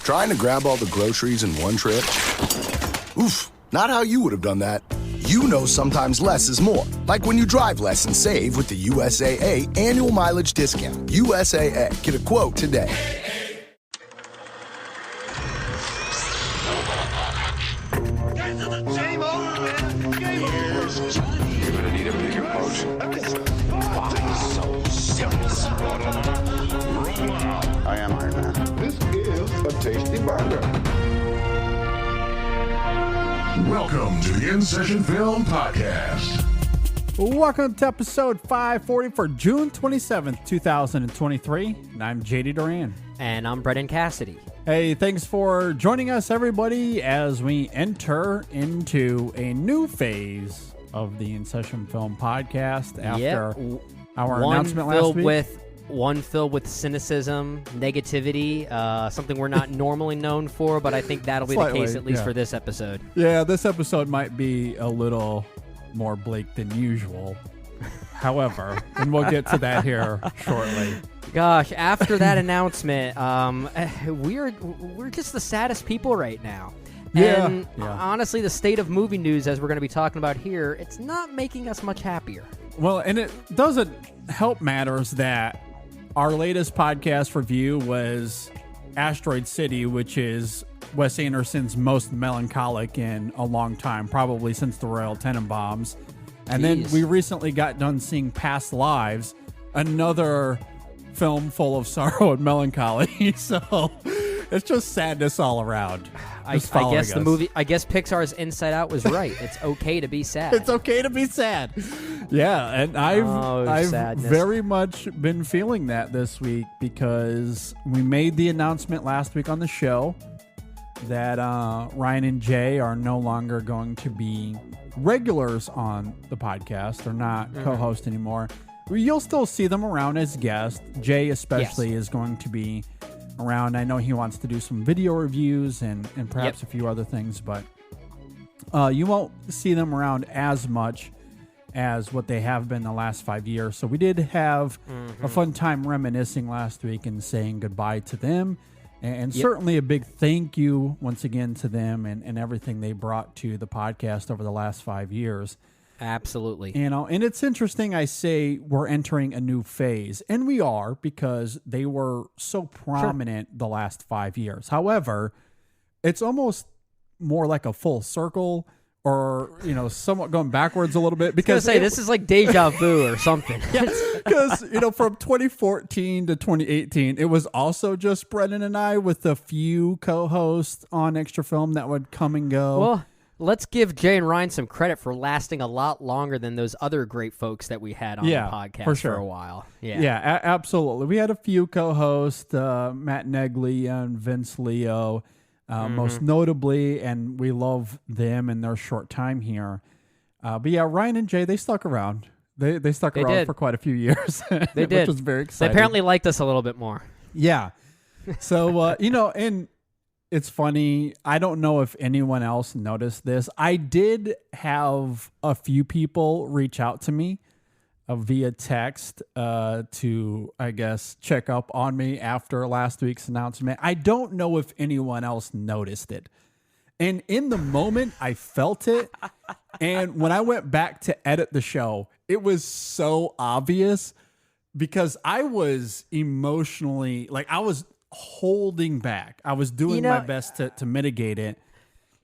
Trying to grab all the groceries in one trip? Oof, not how you would have done that. You know sometimes less is more. Like when you drive less and save with the USAA annual mileage discount. USAA. Get a quote today. Game over, man. Game over. You're gonna need a bigger boat. So serious. I am Iron Man. This is a tasty burger. Welcome to the InSession Film Podcast. Welcome to episode 540 for June 27th, 2023. And I'm JD Duran. And I'm Brendan Cassidy. Hey, thanks for joining us, everybody, as we enter into a new phase of the InSession Film Podcast after our announcement last week. One filled with cynicism, negativity, something we're not normally known for, but I think that'll be the case at least for this episode. Yeah, this episode might be a little more bleak than usual. However, and we'll get to that here shortly. Gosh, after that announcement, we're just the saddest people right now. And honestly, the state of movie news, as we're going to be talking about here, it's not making us much happier. Well, and it doesn't help matters that our latest podcast review was Asteroid City, which is Wes Anderson's most melancholic in a long time, probably since the Royal Tenenbaums. And then we recently got done seeing Past Lives, another film full of sorrow and melancholy. So it's just sadness all around. I guess Pixar's Inside Out was right. It's okay to be sad. It's okay to be sad. Yeah, and I've very much been feeling that this week because we made the announcement last week on the show that Ryan and Jay are no longer going to be regulars on the podcast. They're not co-hosts anymore. You'll still see them around as guests. Jay especially is going to be around. I know he wants to do some video reviews and perhaps a few other things, but you won't see them around as much as what they have been the last 5 years. So we did have a fun time reminiscing last week and saying goodbye to them. And certainly a big thank you once again to them and everything they brought to the podcast over the last 5 years. Absolutely. You know, and it's interesting I say we're entering a new phase, and we are because they were so prominent the last 5 years. However, it's almost more like a full circle or, you know, somewhat going backwards a little bit because this is like deja vu or something. Because, you know, from 2014 to 2018, it was also just Brendan and I with a few co-hosts on Extra Film that would come and go. Well, let's give Jay and Ryan some credit for lasting a lot longer than those other great folks that we had on the podcast for a while. Yeah, absolutely. We had a few co-hosts, Matt Negley and Vince Leo, most notably, and we love them and their short time here. But yeah, Ryan and Jay, they stuck around. They stuck around for quite a few years. They did. Which was very exciting. They apparently liked us a little bit more. Yeah. So, you know, and it's funny. I don't know if anyone else noticed this. I did have a few people reach out to me via text to, I guess, check up on me after last week's announcement. I don't know if anyone else noticed it. And in the moment, I felt it. And when I went back to edit the show, it was so obvious because I was emotionally, like I was holding back. I was doing my best to mitigate it.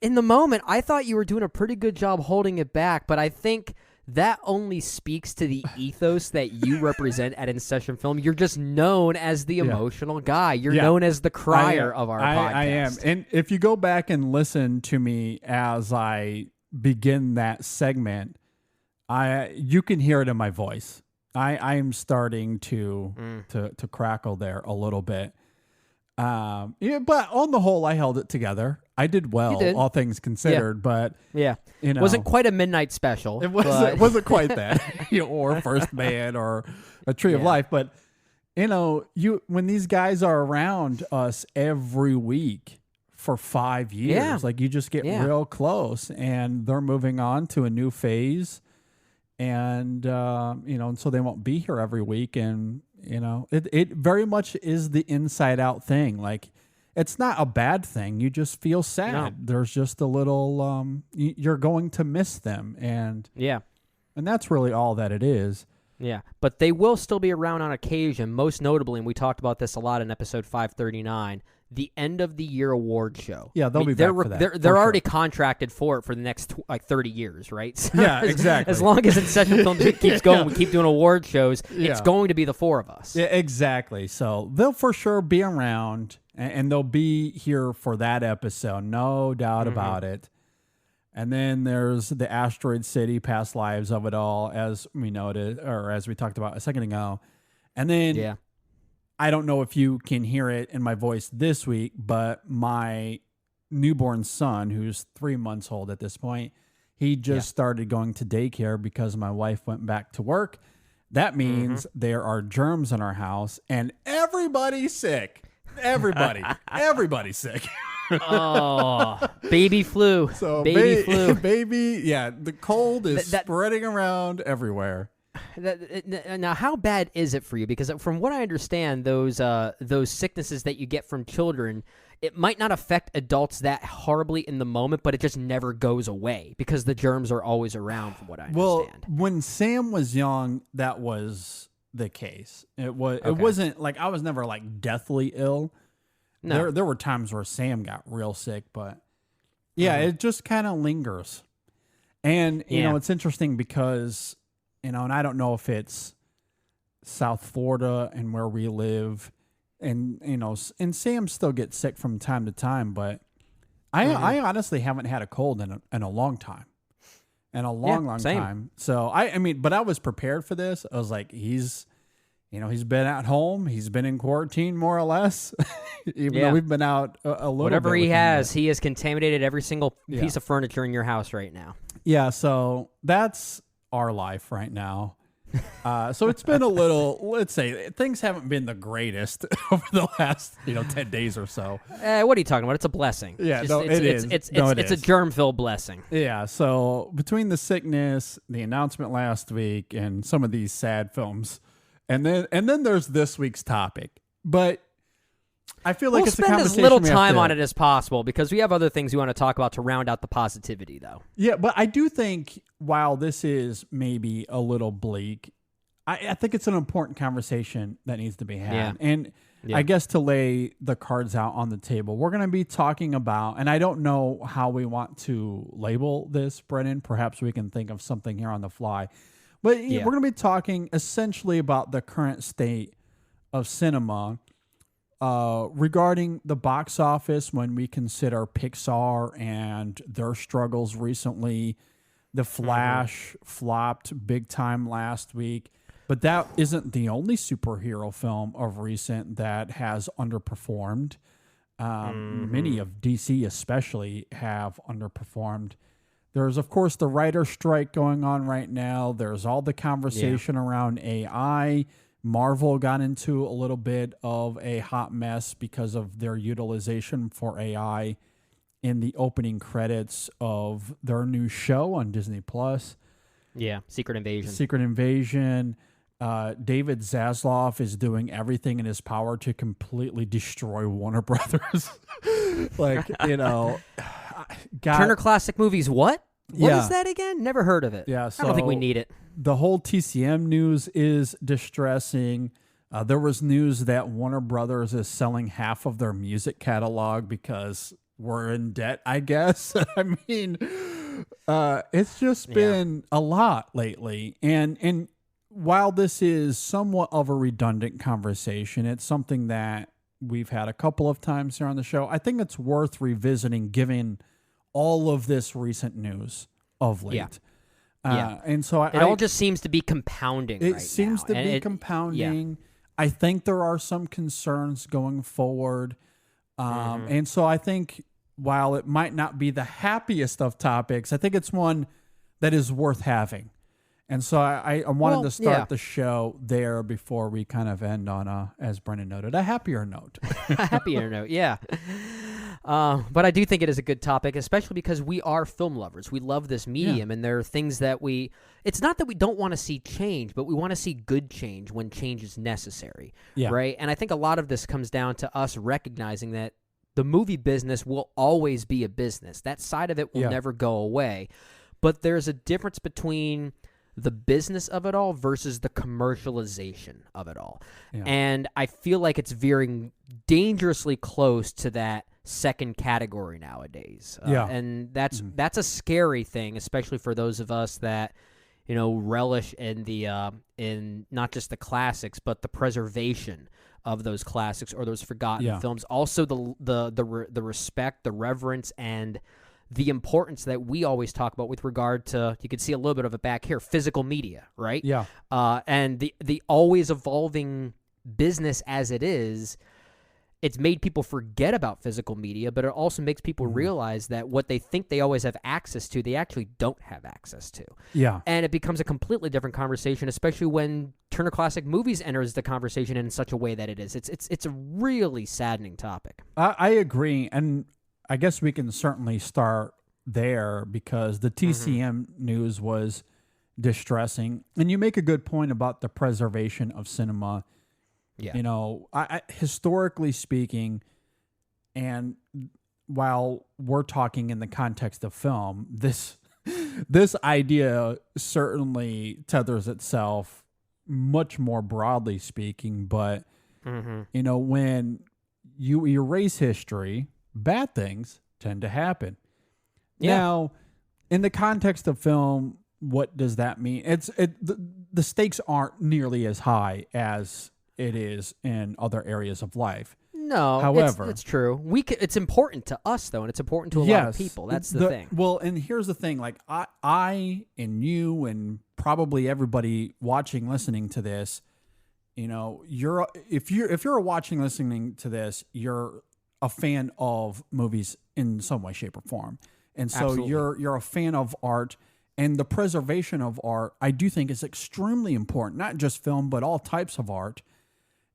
In the moment, I thought you were doing a pretty good job holding it back, but I think that only speaks to the ethos that you represent at InSession Film. You're just known as the emotional guy. You're known as the crier of our podcast. I am. And if you go back and listen to me as I begin that segment, you can hear it in my voice. I am starting to crackle there a little bit. But on the whole, I held it together. I did well, all things considered. But you know, wasn't quite a midnight special. It wasn't quite that, or First Man or a Tree of Life. But you know, when these guys are around us every week for 5 years, like you just get real close, and they're moving on to a new phase, and and so they won't be here every week, and you know, it very much is the inside out thing. Like it's not a bad thing. You just feel sad. No. There's just a little, you're going to miss them. And that's really all that it is. Yeah, but they will still be around on occasion, most notably, and we talked about this a lot in episode 539, the end of the year award show. Yeah, they'll be back for that. They're already contracted for it for the next 30 years, right? So yeah, exactly. As long as InSession Film keeps going, we keep doing award shows, it's going to be the four of us. Yeah, exactly. So they'll for sure be around, and they'll be here for that episode, no doubt about it. And then there's the Asteroid City, past lives of it all, as we noted, or as we talked about a second ago. And then I don't know if you can hear it in my voice this week, but my newborn son, who's 3 months old at this point, he just started going to daycare because my wife went back to work. That means there are germs in our house, and everybody's sick. Everybody's sick. Oh, baby flu. So baby flu. The cold is spreading around everywhere. Now, how bad is it for you? Because from what I understand, those sicknesses that you get from children, it might not affect adults that horribly in the moment, but it just never goes away because the germs are always around, from what I understand. Well, when Sam was young, that was the case. It wasn't like I was never like deathly ill. No. There were times where Sam got real sick, but it just kind of lingers. And, you know, it's interesting because, you know, and I don't know if it's South Florida and where we live, and, you know, and Sam still gets sick from time to time, but I honestly haven't had a cold in a long time. In a long time. So, I mean, but I was prepared for this. I was like, he's been at home. He's been in quarantine more or less, even though we've been out a little Whatever bit. He has contaminated every single piece of furniture in your house right now. Yeah, so that's our life right now. So it's been a little, let's say, things haven't been the greatest over the last, 10 days or so. What are you talking about? It's a blessing. Yeah, it is. It's a germ-filled blessing. Yeah, so between the sickness, the announcement last week, and some of these sad films, and then there's this week's topic. But I feel like we'll it's a spend conversation as little time on it as possible because we have other things we want to talk about to round out the positivity, though. Yeah, but I do think while this is maybe a little bleak, I think it's an important conversation that needs to be had. Yeah. And I guess to lay the cards out on the table, we're going to be talking about, and I don't know how we want to label this, Brennan. Perhaps we can think of something here on the fly. But we're going to be talking essentially about the current state of cinema regarding the box office when we consider Pixar and their struggles recently. The Flash flopped big time last week, but that isn't the only superhero film of recent that has underperformed. Many of DC especially have underperformed. There's, of course, the writer strike going on right now. There's all the conversation around AI. Marvel got into a little bit of a hot mess because of their utilization for AI in the opening credits of their new show on Disney Plus. Yeah, Secret Invasion. David Zaslav is doing everything in his power to completely destroy Warner Brothers. Turner Classic Movies, what? What is that again? Never heard of it. Yeah, so I don't think we need it. The whole TCM news is distressing. There was news that Warner Brothers is selling half of their music catalog because we're in debt, I guess. I mean, it's just been a lot lately. And while this is somewhat of a redundant conversation, it's something that we've had a couple of times here on the show. I think it's worth revisiting given all of this recent news of late. And so it all just seems to be compounding. It seems to be compounding. I think there are some concerns going forward. And so I think while it might not be the happiest of topics, I think it's one that is worth having. And so I wanted to start the show there before we kind of end on, as Brennan noted, a happier note. A happier note, yeah. But I do think it is a good topic, especially because we are film lovers. We love this medium, and there are things that it's not that we don't want to see change, but we want to see good change when change is necessary, right? And I think a lot of this comes down to us recognizing that the movie business will always be a business. That side of it will never go away. But there's a difference between the business of it all versus the commercialization of it all. Yeah. And I feel like it's veering dangerously close to that second category nowadays. And that's a scary thing, especially for those of us that, you know, relish in the in not just the classics, but the preservation of those classics or those forgotten films. Also the respect, the reverence, and the importance that we always talk about with regard to, you can see a little bit of it back here, physical media, right? Yeah. And the always evolving business as it is, it's made people forget about physical media, but it also makes people realize that what they think they always have access to, they actually don't have access to. Yeah. And it becomes a completely different conversation, especially when Turner Classic Movies enters the conversation in such a way that it is. It's a really saddening topic. I agree, and I guess we can certainly start there because the TCM news was distressing. And you make a good point about the preservation of cinema. Yeah. You know, I historically speaking, and while we're talking in the context of film, this idea certainly tethers itself much more broadly speaking. But, you know, when you erase history, bad things tend to happen. Yeah. Now, in the context of film, what does that mean? The stakes aren't nearly as high as it is in other areas of life. No, however, it's true. It's important to us though, and it's important to a lot of people. That's the thing. Well, and here's the thing: like I and you and probably everybody watching, listening to this, you know, if you're watching, listening to this, you're a fan of movies in some way, shape, or form. And so Absolutely. you're a fan of art, and the preservation of art, I do think, is extremely important, not just film, but all types of art.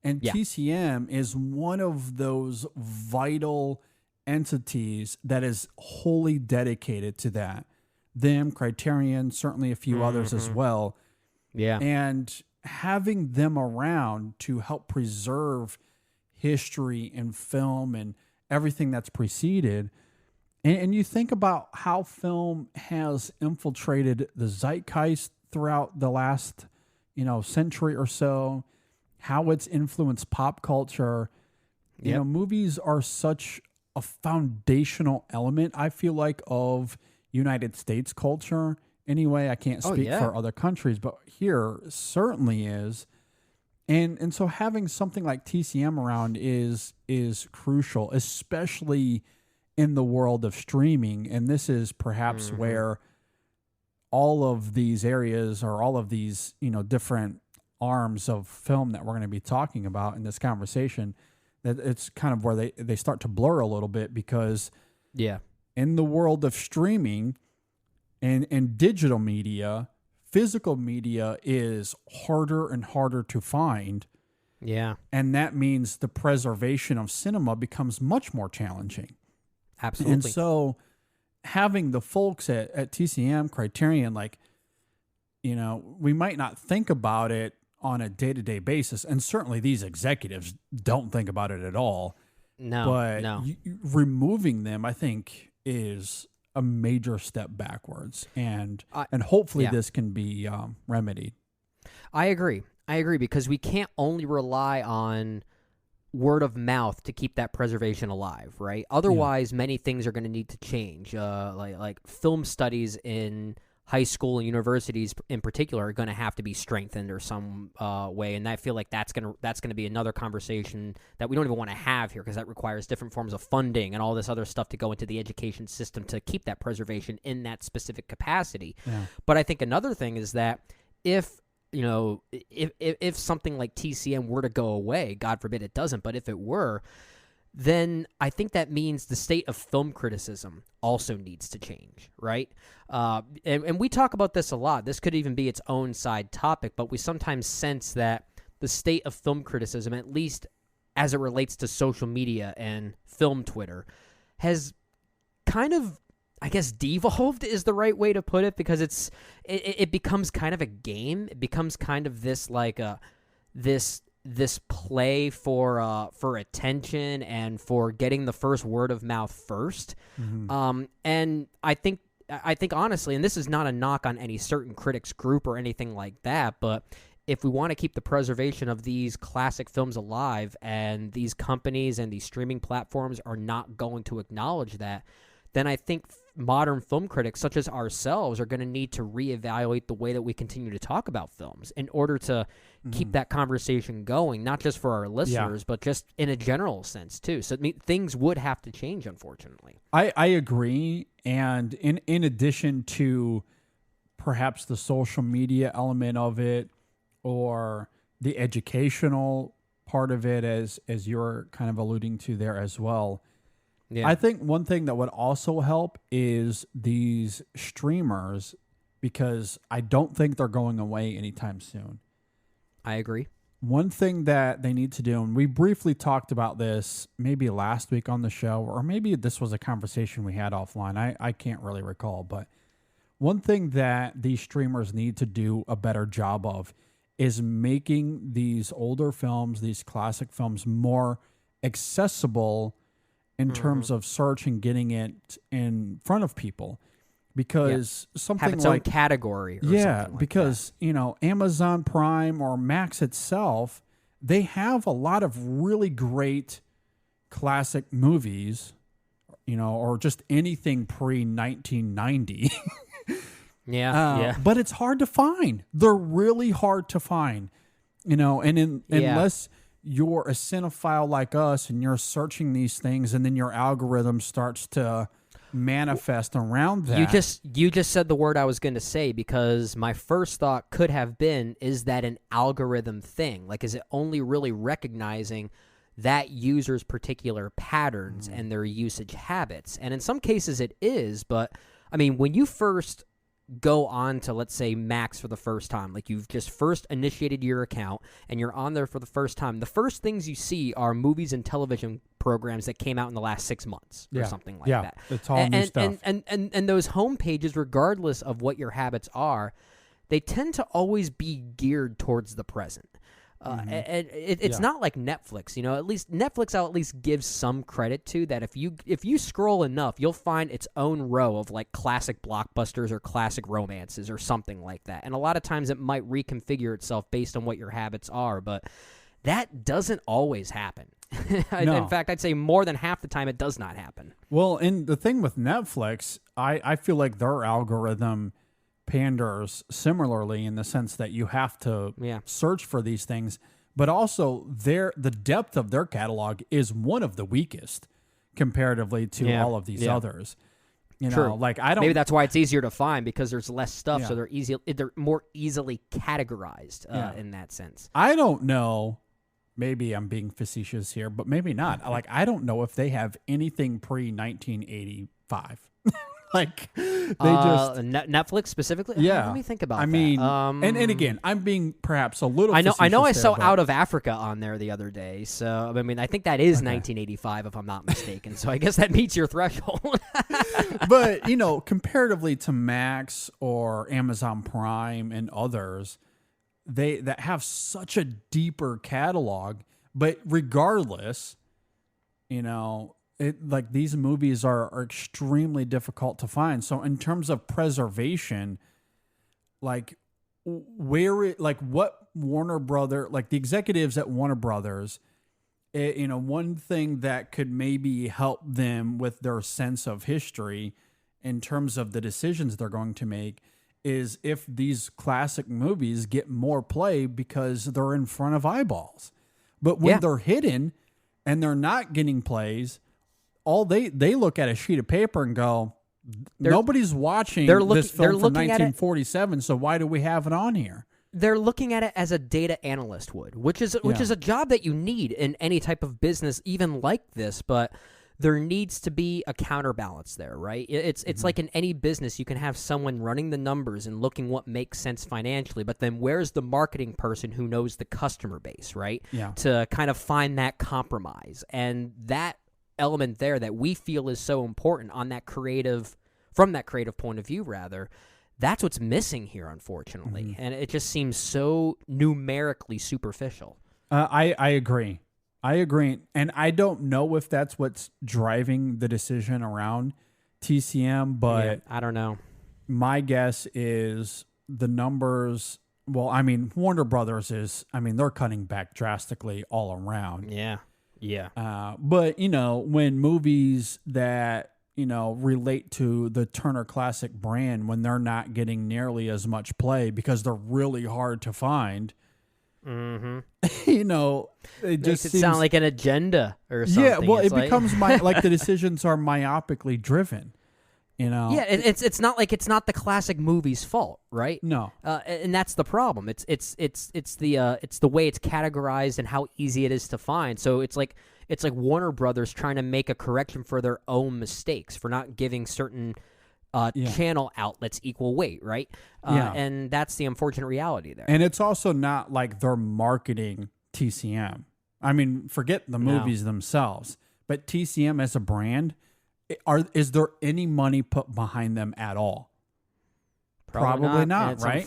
And TCM is one of those vital entities that is wholly dedicated to that. Them, Criterion, certainly a few others as well. Yeah. And having them around to help preserve history and film and everything that's preceded. And you think about how film has infiltrated the zeitgeist throughout the last, you know, century or so, how it's influenced pop culture. You know, movies are such a foundational element, I feel like, of United States culture. Anyway, I can't speak for other countries, but here certainly is. And so having something like TCM around is crucial, especially in the world of streaming. And this is perhaps where all of these areas or all of these, you know, different arms of film that we're going to be talking about in this conversation, that it's kind of where they start to blur a little bit, because in the world of streaming and digital media, physical media is harder and harder to find. Yeah. And that means the preservation of cinema becomes much more challenging. Absolutely. And so having the folks at TCM, Criterion, like, you know, we might not think about it on a day-to-day basis, and certainly these executives don't think about it at all. But removing them, I think, is a major step backwards, and hopefully this can be remedied. I agree, because we can't only rely on word of mouth to keep that preservation alive, right? Otherwise, many things are going to need to change. Like film studies in high school and universities in particular are going to have to be strengthened or some way, and I feel like that's going to be another conversation that we don't even want to have here, because that requires different forms of funding and all this other stuff to go into the education system to keep that preservation in that specific capacity. But I think another thing is that if something like TCM were to go away, God forbid it doesn't, but if it were, then I think that means the state of film criticism also needs to change, right? And we talk about this a lot. This could even be its own side topic, but we sometimes sense that the state of film criticism, at least as it relates to social media and film Twitter, has kind of, I guess, devolved is the right way to put it, because it becomes kind of a game. It becomes kind of this like this this play for attention and for getting the first word of mouth first. And I think honestly, and this is not a knock on any certain critics group or anything like that, but if we want to keep the preservation of these classic films alive, and these companies and these streaming platforms are not going to acknowledge that, then I think modern film critics such as ourselves are going to need to reevaluate the way that we continue to talk about films in order to keep that conversation going, not just for our listeners, but just in a general sense too. So things would have to change, unfortunately. I agree. And in addition to perhaps the social media element of it, or the educational part of it, as you're kind of alluding to there as well, I think one thing that would also help is these streamers, because I don't think they're going away anytime soon. I agree. One thing that they need to do, and we briefly talked about this maybe last week on the show, or maybe this was a conversation we had offline. I can't really recall, but one thing that these streamers need to do a better job of is making these older films, these classic films, more accessible in terms of search and getting it in front of people, because something have its like own category. Or something like because Amazon Prime or Max itself, they have a lot of really great classic movies, or just anything pre-1990. But it's hard to find. They're really hard to find, unless you're a cinephile like us and you're searching these things, and then your algorithm starts to manifest around that. You just said the word I was going to say, because my first thought could have been, is that an algorithm thing? Like, is it only really recognizing that user's particular patterns and their usage habits? And in some cases it is, but I mean, when you first go on to, let's say, Max for the first time, like you've just first initiated your account and you're on there for the first time, the first things you see are movies and television programs that came out in the last 6 months or something like that. It's all new stuff. And those home pages, regardless of what your habits are, they tend to always be geared towards the present. And it's not like Netflix, at least Netflix, I'll at least give some credit to that. If you scroll enough, you'll find its own row of like classic blockbusters or classic romances or something like that. And a lot of times it might reconfigure itself based on what your habits are, but that doesn't always happen. No. In fact, I'd say more than half the time it does not happen. Well, and the thing with Netflix, I feel like their algorithm panders similarly, in the sense that you have to search for these things, but also the depth of their catalog is one of the weakest comparatively to all of these others. Like I don't. Maybe that's why it's easier to find, because there's less stuff, so they're more easily categorized in that sense. I don't know. Maybe I'm being facetious here, but maybe not. Like, I don't know if they have anything pre-1985. Like, they just Netflix specifically. Yeah, let me think about. I mean, and again, I'm being perhaps a little. I know. I saw but Out of Africa on there the other day. So I mean, I think that is 1985, if I'm not mistaken. So I guess that meets your threshold. But comparatively to Max or Amazon Prime and others, that have such a deeper catalog. But regardless, like these movies are extremely difficult to find. So in terms of preservation, like what Warner Brother, like the executives at Warner Brothers, one thing that could maybe help them with their sense of history in terms of the decisions they're going to make is if these classic movies get more play because they're in front of eyeballs. But when they're hidden and they're not getting plays, all they look at a sheet of paper and go, nobody's watching this film from 1947, so why do we have it on here? They're looking at it as a data analyst would, which is a job that you need in any type of business, even like this, but there needs to be a counterbalance there, right? It's like in any business, you can have someone running the numbers and looking what makes sense financially, but then where's the marketing person who knows the customer base, right? Yeah. To kind of find that compromise. And that element there that we feel is so important from that creative point of view, rather, that's what's missing here, unfortunately. And it just seems so numerically superficial. I agree. And I don't know if that's what's driving the decision around TCM, but I don't know. My guess is the numbers. Well, I mean, Warner Brothers they're cutting back drastically all around. Yeah. But, when movies that, relate to the Turner Classic brand, when they're not getting nearly as much play because they're really hard to find, it just makes it sound like an agenda or something. Yeah, well, It's it becomes like the decisions are myopically driven. Yeah, it's not like it's not the classic movie's fault, right? No, and that's the problem. It's the way it's categorized and how easy it is to find. So it's like Warner Brothers trying to make a correction for their own mistakes for not giving certain channel outlets equal weight, right? And that's the unfortunate reality there. And it's also not like they're marketing TCM. I mean, forget the movies themselves, but TCM as a brand. Is there any money put behind them at all? Probably not, right?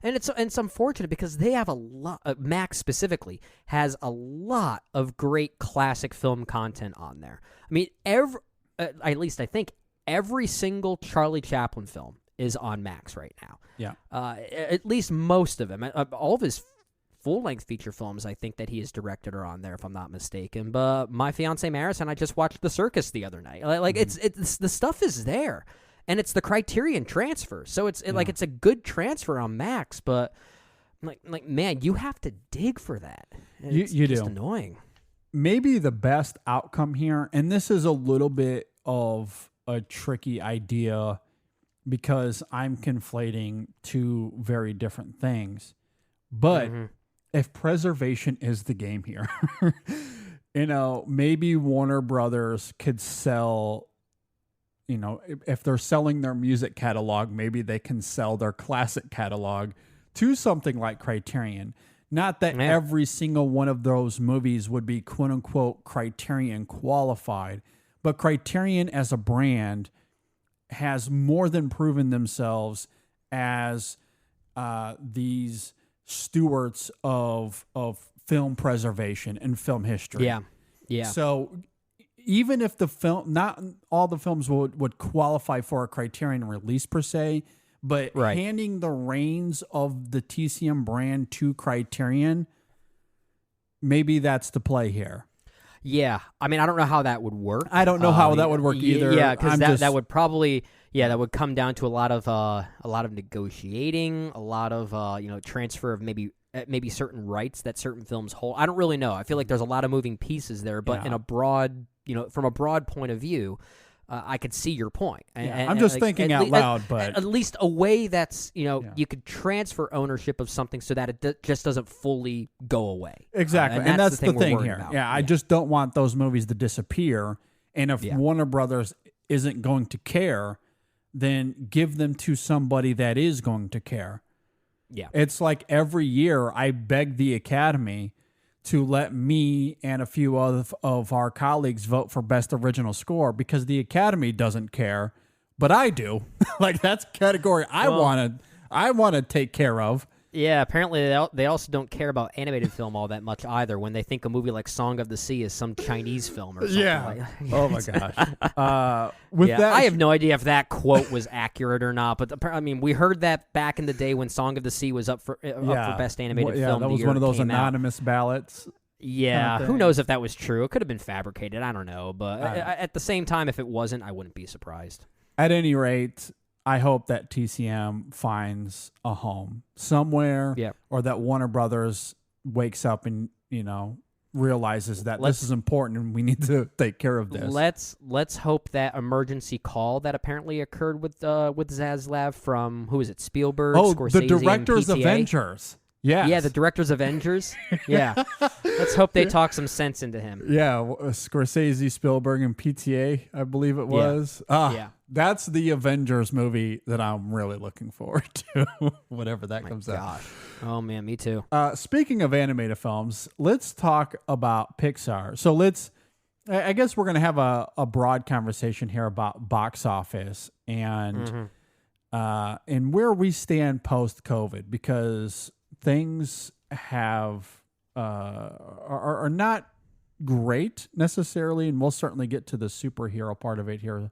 And it's unfortunate because they have a lot. Max specifically has a lot of great classic film content on there. I mean, at least I think every single Charlie Chaplin film is on Max right now. Yeah, at least most of them. All of his full-length feature films, I think, that he has directed are on there, if I'm not mistaken. But My Fiancée Maris and I just watched The Circus the other night. It's the stuff is there, and it's the Criterion transfer. So it's a good transfer on Max. But like man, you have to dig for that. It's you just do. Annoying. Maybe the best outcome here, and this is a little bit of a tricky idea because I'm conflating two very different things, but. If preservation is the game here, maybe Warner Brothers could sell, if they're selling their music catalog, maybe they can sell their classic catalog to something like Criterion. Not that every single one of those movies would be quote unquote Criterion qualified, but Criterion as a brand has more than proven themselves as these stewards of film preservation and film history. Yeah. So even if the film, not all the films would qualify for a Criterion release per se, but handing the reins of the TCM brand to Criterion, maybe that's the play here. Yeah, I mean, I don't know how that would work. I don't know how that would work either. Yeah, because that would probably that would come down to a lot of negotiating, a lot of transfer of maybe certain rights that certain films hold. I don't really know. I feel like there's a lot of moving pieces there, but in a broad from a broad point of view, I could see your point. I'm just thinking out loud, but at least a way that's you could transfer ownership of something so that it just doesn't fully go away. Exactly, and that's the thing here. About. Yeah, I just don't want those movies to disappear. And if Warner Brothers isn't going to care, then give them to somebody that is going to care. Yeah, it's like every year I beg the Academy to let me and a few of our colleagues vote for Best Original Score because the Academy doesn't care, but I do. Like that's a category I want to take care of. Yeah, apparently they also don't care about animated film all that much either when they think a movie like Song of the Sea is some Chinese film or something. Yeah. Oh my gosh. That, I have no idea if that quote was accurate or not, but I mean, we heard that back in the day when Song of the Sea was up for Best Animated Film. Yeah, that was one of those anonymous ballots. Yeah, who knows if that was true? It could have been fabricated. I don't know, but at the same time, if it wasn't, I wouldn't be surprised. At any rate, I hope that TCM finds a home somewhere, or that Warner Brothers wakes up and realizes that this is important and we need to take care of this. Let's hope that emergency call that apparently occurred with Zaslav from who is it? Spielberg, Scorsese, the directors and PTA. Avengers. Yeah, the directors Avengers. Yeah, let's hope they talk some sense into him. Yeah, Scorsese, Spielberg, and PTA, I believe it was. That's the Avengers movie that I'm really looking forward to, whatever that comes out. Oh man, me too. Speaking of animated films, let's talk about Pixar. So I guess we're going to have a broad conversation here about box office and where we stand post-COVID, because things have are not great necessarily, and we'll certainly get to the superhero part of it here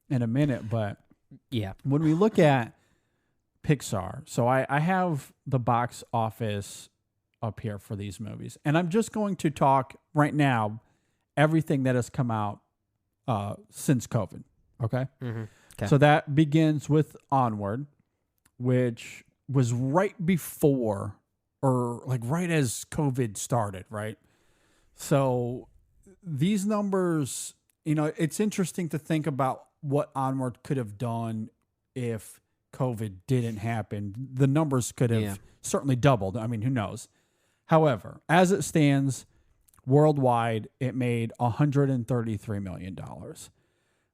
in a minute. But yeah, when we look at Pixar, so I have the box office up here for these movies, and I'm just going to talk right now everything that has come out since COVID. Okay? Okay. So that begins with Onward, which was right before or like right as COVID started, right? So these numbers, it's interesting to think about what Onward could have done if COVID didn't happen. The numbers could have certainly doubled. I mean, who knows? However, as it stands, worldwide, it made $133 million,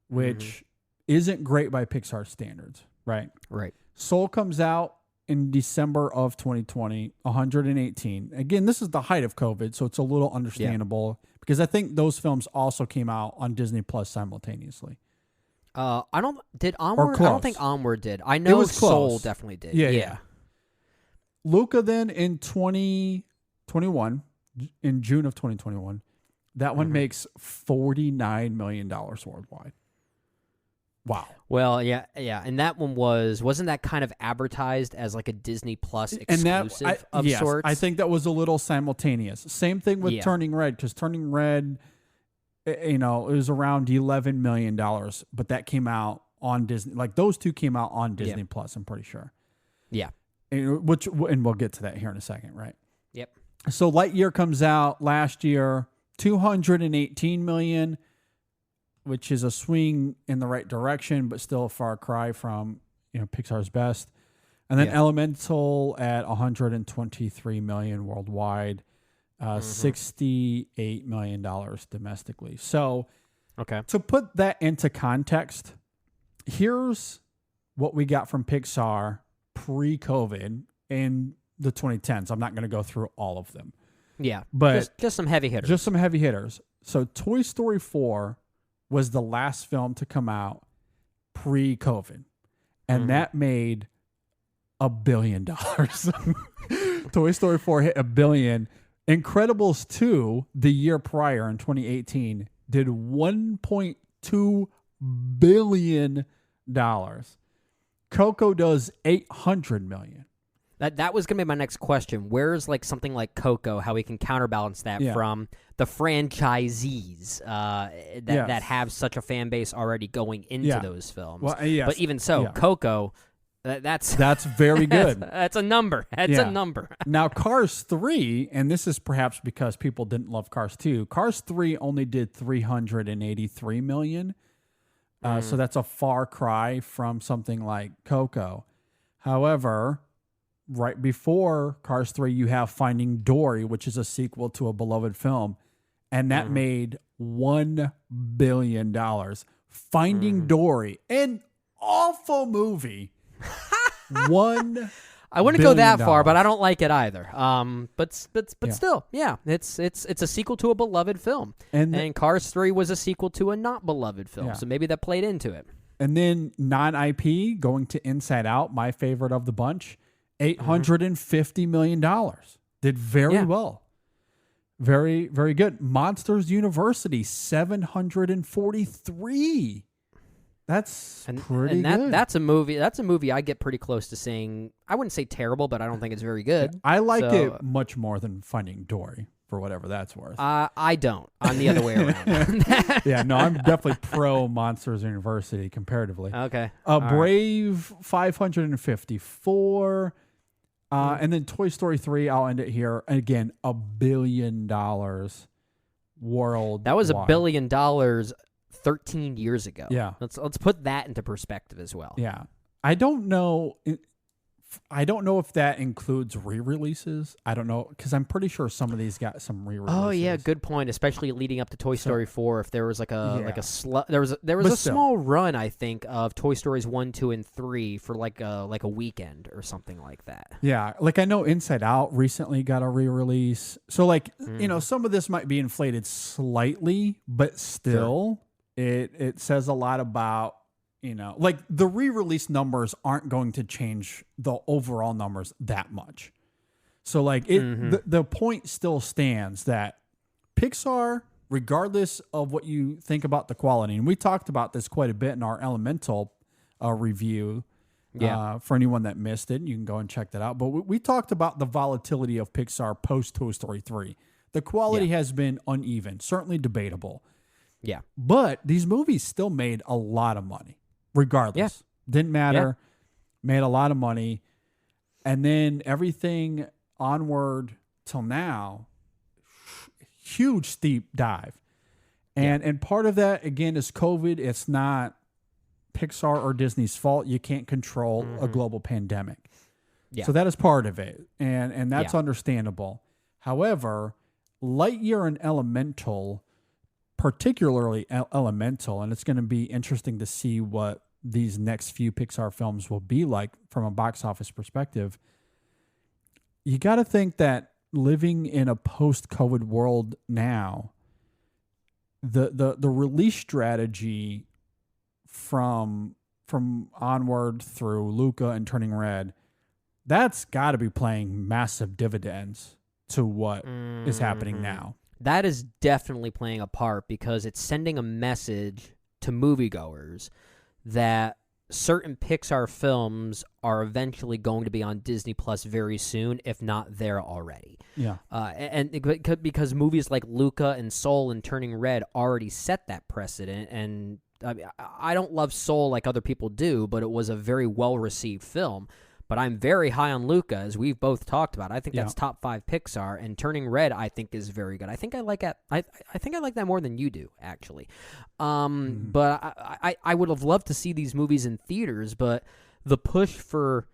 which isn't great by Pixar standards, right? Right. Soul comes out in December of 2020, 118. Again, this is the height of COVID, so it's a little understandable because I think those films also came out on Disney Plus simultaneously. I don't think Onward did. I know it was Soul close. definitely did. Yeah. Luca then in 2021, in June of 2021, that one makes $49 million worldwide. Wow. Well, yeah, and that one wasn't that kind of advertised as like a Disney Plus exclusive of sorts? I think that was a little simultaneous. Same thing with Turning Red, because Turning Red, it was around $11 million, but that came out on Disney. Like those two came out on Disney Plus, I'm pretty sure. Yeah. And we'll get to that here in a second, right? Yep. So Lightyear comes out last year, $218 million, which is a swing in the right direction, but still a far cry from Pixar's best. And then Elemental at $123 million worldwide, $68 million domestically. So, to put that into context, here's what we got from Pixar pre-COVID in the 2010s. I'm not going to go through all of them. Yeah, but just some heavy hitters. So Toy Story 4 was the last film to come out pre-COVID, and that made $1 billion. Toy Story 4 hit $1 billion. Incredibles 2, the year prior in 2018, did $1.2 billion. Coco does $800 million. That was going to be my next question. Where's like something like Coco, how we can counterbalance that from the franchisees that have such a fan base already going into those films? Well, yes. But even so, Coco, that's very good. That's a number. That's a number. Now, Cars 3, and this is perhaps because people didn't love Cars 2, Cars 3 only did $383 million. So that's a far cry from something like Coco. However, right before Cars 3, you have Finding Dory, which is a sequel to a beloved film, and that made $1 billion. Finding Dory, an awful movie. I wouldn't go that far, but I don't like it either. But still, it's a sequel to a beloved film, and Cars 3 was a sequel to a not beloved film, so maybe that played into it. And then non-IP going to Inside Out, my favorite of the bunch, $850 million. Did very well. Very, very good. Monsters University, $743. That's pretty good. That's a movie. That's a movie I get pretty close to saying. I wouldn't say terrible, but I don't think it's very good. I like it much more than Finding Dory, for whatever that's worth. I don't. I'm the other way around. I'm definitely pro Monsters University comparatively. Okay. Brave, 554. And then Toy Story 3, I'll end it here. Again, $1 billion world. That was $1 billion 13 years ago. Yeah. Let's put that into perspective as well. Yeah. I don't know if that includes re-releases. I don't know, because I'm pretty sure some of these got some re-releases. Oh yeah, good point. Especially leading up to Toy Story 4, if there was like a there was a small run, I think, of Toy Stories 1, 2, and 3 for like a weekend or something like that. Yeah, like I know Inside Out recently got a re-release, so like some of this might be inflated slightly, but still, it says a lot about. Like the re-release numbers aren't going to change the overall numbers that much. So like the point still stands that Pixar, regardless of what you think about the quality, and we talked about this quite a bit in our Elemental review. For anyone that missed it, you can go and check that out. But we talked about the volatility of Pixar post Toy Story 3. The quality has been uneven, certainly debatable. Yeah. But these movies still made a lot of money, regardless. Didn't matter. Made a lot of money. And then everything onward till now, huge steep dive. And part of that, again, is COVID. It's not Pixar or Disney's fault. You can't control a global pandemic. So that is part of it. And that's understandable. However, Lightyear and Elemental, particularly Elemental, and it's going to be interesting to see what these next few Pixar films will be like from a box office perspective. You got to think that living in a post-COVID world now, the release strategy from Onward through Luca and Turning Red, that's got to be playing massive dividends to what is happening now. That is definitely playing a part because it's sending a message to moviegoers that certain Pixar films are eventually going to be on Disney Plus very soon, if not there already. Yeah. And because movies like Luca and Soul and Turning Red already set that precedent. And I don't love Soul like other people do, but it was a very well-received film. But I'm very high on Luca, as we've both talked about. I think that's top 5 Pixar, and Turning Red I think is very good. I think I like it. I think I like that more than you do, actually. But I would have loved to see these movies in theaters. But the push for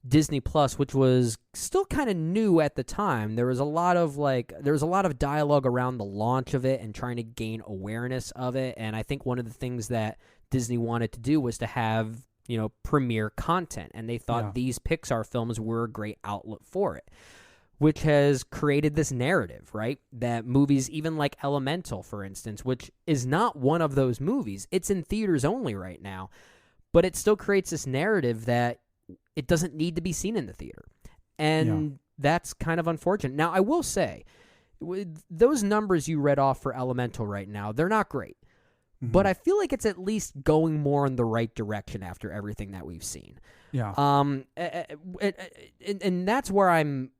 Disney Plus, which was still kind of new at the time, there was a lot of dialogue around the launch of it and trying to gain awareness of it. And I think one of the things that Disney wanted to do was to have premiere content, and they thought these Pixar films were a great outlet for it, which has created this narrative, right? That movies, even like Elemental, for instance, which is not one of those movies, it's in theaters only right now, but it still creates this narrative that it doesn't need to be seen in the theater. And that's kind of unfortunate. Now, I will say, those numbers you read off for Elemental right now, they're not great. But I feel like it's at least going more in the right direction after everything that we've seen. Yeah. And that's where I'm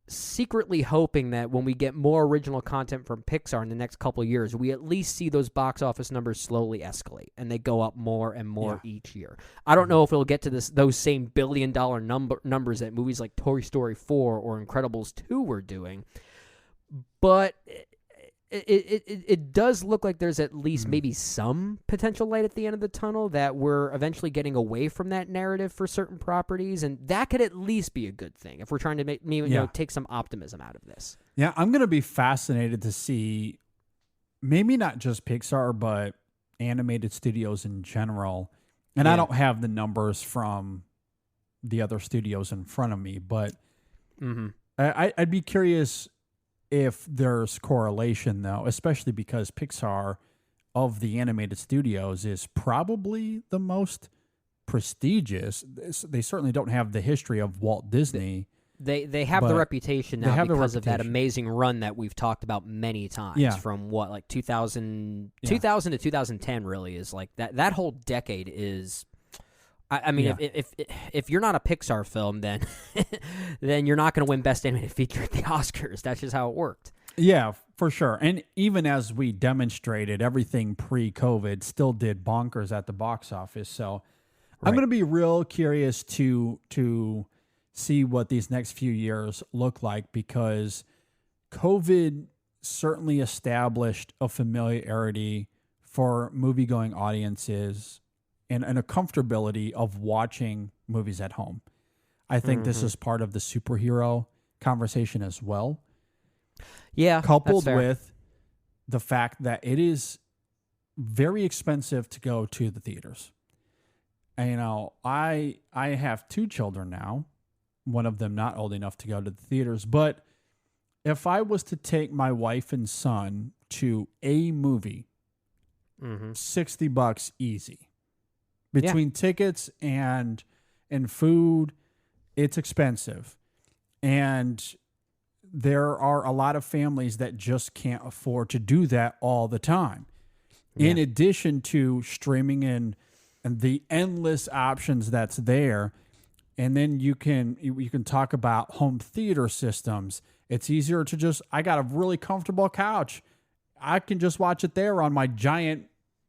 secretly hoping that when we get more original content from Pixar in the next couple of years, we at least see those box office numbers slowly escalate and they go up more and more each year. I don't know if it'll get to those same billion-dollar numbers that movies like Toy Story 4 or Incredibles 2 were doing, but it does look like there's at least maybe some potential light at the end of the tunnel, that we're eventually getting away from that narrative for certain properties, and that could at least be a good thing if we're trying to make take some optimism out of this. Yeah, I'm going to be fascinated to see maybe not just Pixar, but animated studios in general. And I don't have the numbers from the other studios in front of me, but I'd be curious if there's correlation, though, especially because Pixar, of the animated studios, is probably the most prestigious. They certainly don't have the history of Walt Disney. They have the reputation now because of that amazing run that we've talked about many times from 2000 to 2010 really is like that whole decade is. I mean, if you're not a Pixar film, then then you're not going to win Best Animated Feature at the Oscars. That's just how it worked. Yeah, for sure. And even as we demonstrated, everything pre-COVID still did bonkers at the box office. So I'm going to be real curious to see what these next few years look like, because COVID certainly established a familiarity for movie-going audiences and a comfortability of watching movies at home. I think this is part of the superhero conversation as well. Yeah, coupled with the fact that it is very expensive to go to the theaters. And, I have 2 children now, one of them not old enough to go to the theaters. But if I was to take my wife and son to a movie, $60 easy. Between tickets and food, it's expensive. And there are a lot of families that just can't afford to do that all the time. In addition to streaming and the endless options that's there. And then you can talk about home theater systems. It's easier to just, I got a really comfortable couch. I can just watch it there on my giant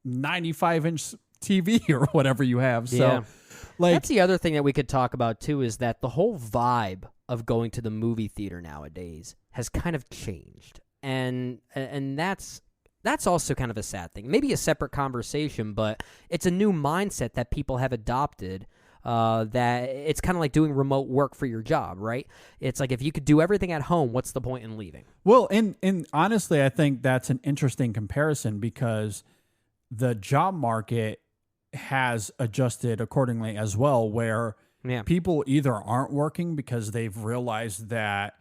95-inch TV or whatever you have. So that's the other thing that we could talk about too, is that the whole vibe of going to the movie theater nowadays has kind of changed. And that's also kind of a sad thing. Maybe a separate conversation, but it's a new mindset that people have adopted. That it's kind of like doing remote work for your job, right? It's like, if you could do everything at home, what's the point in leaving? Well, and honestly, I think that's an interesting comparison, because the job market has adjusted accordingly as well, where people either aren't working because they've realized that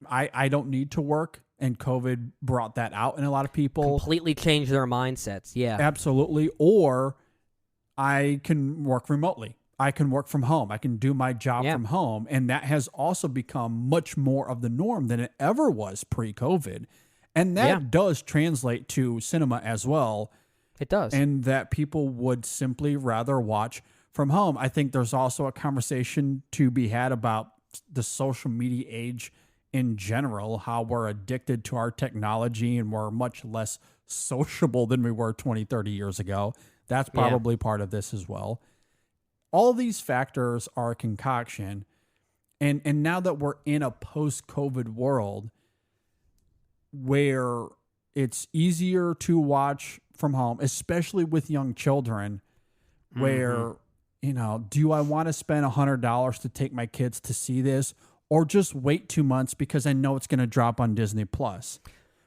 I don't need to work, and COVID brought that out in a lot of people. Completely changed their mindsets, yeah. Absolutely. Or I can work remotely. I can work from home. I can do my job from home. And that has also become much more of the norm than it ever was pre-COVID. And that does translate to cinema as well. It does. And that people would simply rather watch from home. I think there's also a conversation to be had about the social media age in general, how we're addicted to our technology and we're much less sociable than we were 20, 30 years ago. That's probably part of this as well. All these factors are a concoction. And now that we're in a post-COVID world where it's easier to watch from home, especially with young children, where, do I want to spend $100 to take my kids to see this, or just wait 2 months because I know it's going to drop on Disney Plus?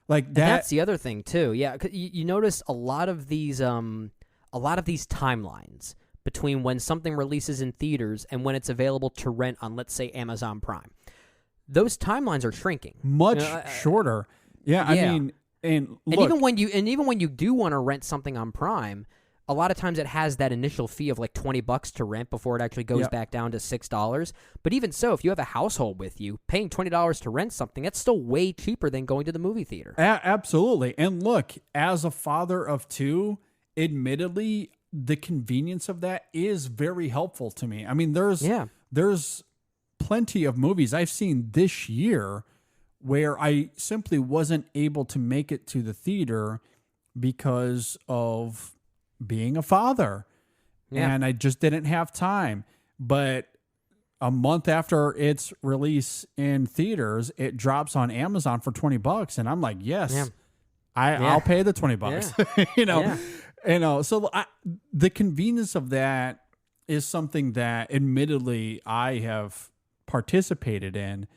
Like that. And that's the other thing too. Yeah. You notice a lot of these timelines between when something releases in theaters and when it's available to rent on, let's say, Amazon Prime. Those timelines are shrinking. Much shorter. Yeah, I mean, and even when you do want to rent something on Prime, a lot of times it has that initial fee of like $20 to rent before it actually goes back down to $6. But even so, if you have a household with you, paying $20 to rent something, that's still way cheaper than going to the movie theater. Absolutely. And look, as a father of two, admittedly, the convenience of that is very helpful to me. I mean, there's plenty of movies I've seen this year where I simply wasn't able to make it to the theater because of being a father. And I just didn't have time. But a month after its release in theaters, it drops on Amazon for $20. And I'm like, yes, I'll pay the $20, So the convenience of that is something that admittedly I have participated in.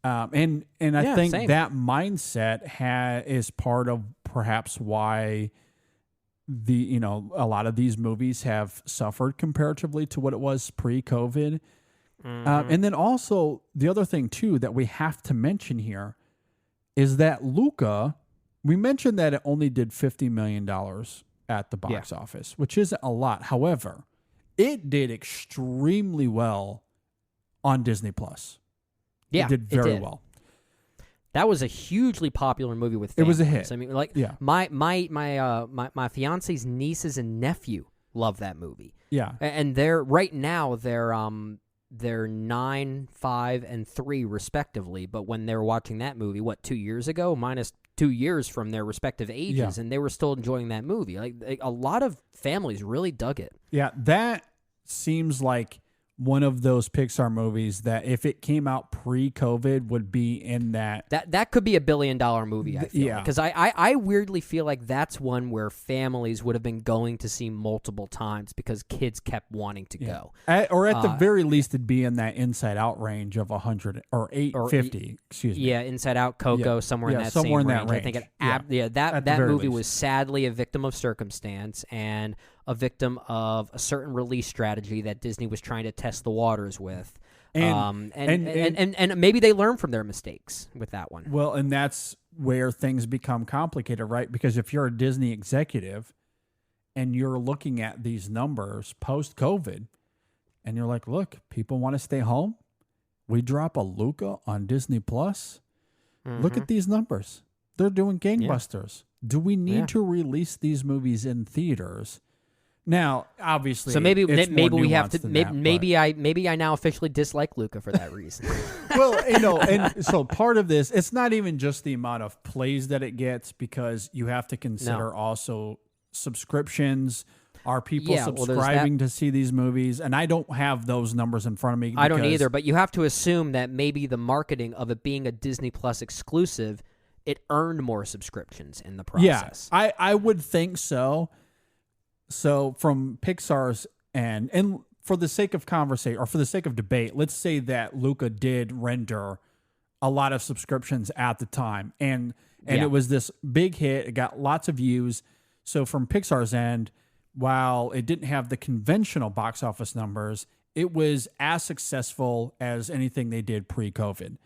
And I think that mindset is part of perhaps why a lot of these movies have suffered comparatively to what it was pre-COVID. And then also the other thing too that we have to mention here is that Luca, we mentioned that it only did $50 million at the box office, which isn't a lot. However, it did extremely well on Disney Plus. Yeah, it did very well. That was a hugely popular movie with families. It was a hit. I mean, like my fiance's nieces and nephew love that movie. Yeah, and they're right now they're 9, 5, and 3 respectively. But when they were watching that movie, 2 years ago, minus 2 years from their respective ages, and they were still enjoying that movie. Like a lot of families really dug it. Yeah, that seems like one of those Pixar movies that if it came out pre-COVID would be in that. That could be $1 billion movie, I feel. Because I weirdly feel like that's one where families would have been going to see multiple times because kids kept wanting to go. Or at the very least, it'd be in that Inside Out range of 100 or 850, excuse me. Yeah, Inside Out, Coco, somewhere in that same range. I think that movie was sadly a victim of circumstance and a victim of a certain release strategy that Disney was trying to test the waters with. And maybe they learned from their mistakes with that one. Well, and that's where things become complicated, right? Because if you're a Disney executive and you're looking at these numbers post-COVID and you're like, look, people want to stay home. we drop a Luca on Disney Plus. Look at these numbers. They're doing gangbusters. Do we need to release these movies in theaters? Now, obviously, so maybe it's maybe more we have nuanced to than maybe I now officially dislike Luca for that reason. Well, and so part of this, it's not even just the amount of plays that it gets, because you have to consider also subscriptions. Are people subscribing to see these movies? And I don't have those numbers in front of me. I don't either, but you have to assume that maybe the marketing of it being a Disney Plus exclusive, it earned more subscriptions in the process. Yeah, I would think so. So from Pixar's end, and for the sake of conversation or for the sake of debate, let's say that Luca did render a lot of subscriptions at the time, and it was this big hit. It got lots of views. So from Pixar's end, while it didn't have the conventional box office numbers, it was as successful as anything they did pre-COVID.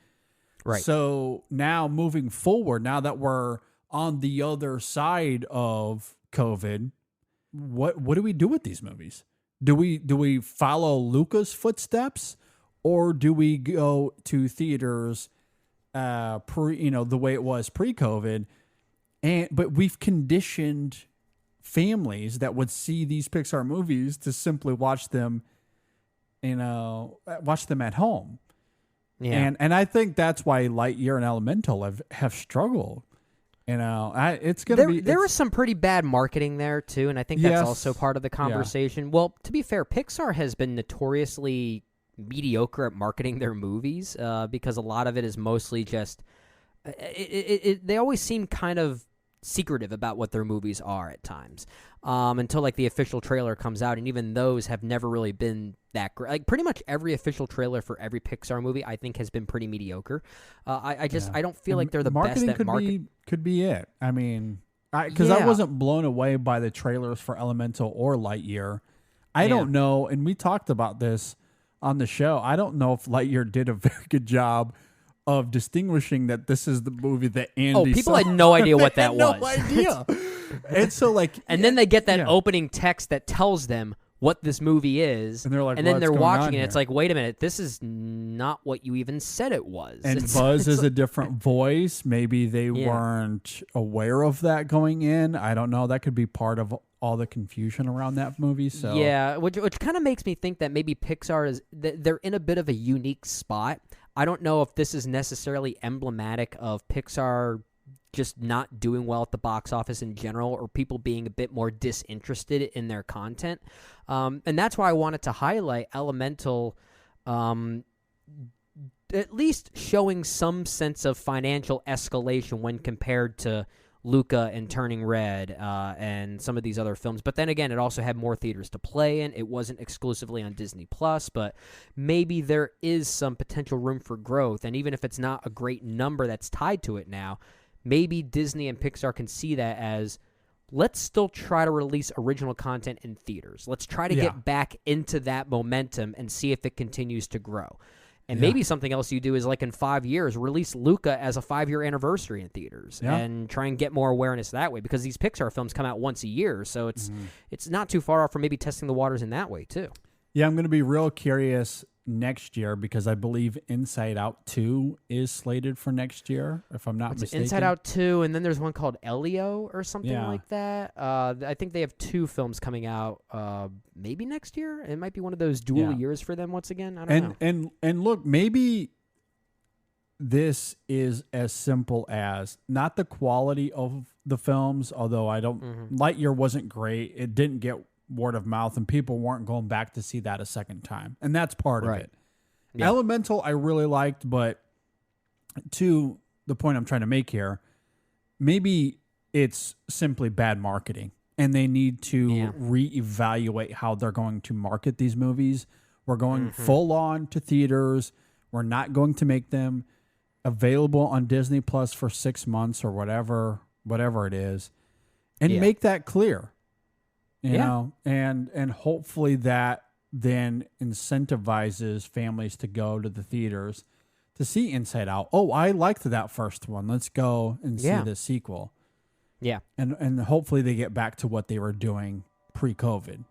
Right. So now moving forward, now that we're on the other side of COVID, what do we do with these movies? Do we follow Luca's footsteps, or do we go to theaters the way it was pre-COVID? But we've conditioned families that would see these Pixar movies to simply watch them at home. Yeah. And I think that's why Lightyear and Elemental have struggled. It's going to be... There was some pretty bad marketing there, too, and I think that's also part of the conversation. Yeah. Well, to be fair, Pixar has been notoriously mediocre at marketing their movies because a lot of it is mostly just... they always seem kind of secretive about what their movies are at times until like the official trailer comes out, and even those have never really been that great. Like pretty much every official trailer for every Pixar movie I think has been pretty mediocre. I don't feel like they're the best at marketing. Could be it. I mean, because I wasn't blown away by the trailers for Elemental or Lightyear. I don't know, and we talked about this on the show. I don't know if Lightyear did a very good job of distinguishing that this is the movie that Andy people saw. had no idea what that was. No idea. And so and then they get that opening text that tells them what this movie is, and they're like, and then they're watching it. Here? It's like, wait a minute, this is not what you even said it was. And Buzz is a different voice. Maybe they weren't aware of that going in. I don't know. That could be part of all the confusion around that movie. So yeah, which kind of makes me think that maybe Pixar they're in a bit of a unique spot. I don't know if this is necessarily emblematic of Pixar just not doing well at the box office in general, or people being a bit more disinterested in their content. And that's why I wanted to highlight Elemental, at least showing some sense of financial escalation when compared to Luca and Turning Red and some of these other films. But then again, it also had more theaters to play in. It wasn't exclusively on Disney Plus, but maybe there is some potential room for growth. And even if it's not a great number that's tied to it now, maybe Disney and Pixar can see that as, let's still try to release original content in theaters. Let's try to get back into that momentum and see if it continues to grow. And maybe something else you do is, like, in 5 years, release Luca as a 5-year anniversary in theaters and try and get more awareness that way, because these Pixar films come out once a year, so it's not too far off from maybe testing the waters in that way, too. Yeah, I'm going to be real curious next year, because I believe Inside Out 2 is slated for next year, if I'm not mistaken. Inside Out 2, and then there's one called Elio or something like that. I think they have 2 films coming out maybe next year. It might be one of those dual years for them once again. I don't know. And look, maybe this is as simple as not the quality of the films, although I don't... Lightyear wasn't great. It didn't get word of mouth, and people weren't going back to see that a second time, and that's part of it. Elemental I really liked, but to the point I'm trying to make here, maybe it's simply bad marketing, and they need to reevaluate how they're going to market these movies. We're going full on to theaters. We're not going to make them available on Disney Plus for 6 months or whatever it is, and make that clear. You know, and hopefully that then incentivizes families to go to the theaters to see Inside Out. Oh, I liked that first one. Let's go and see the sequel. Yeah. And hopefully they get back to what they were doing pre-COVID.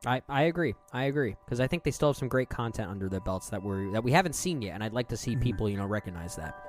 I agree. Because I think they still have some great content under their belts that we haven't seen yet, and I'd like to see people, recognize that.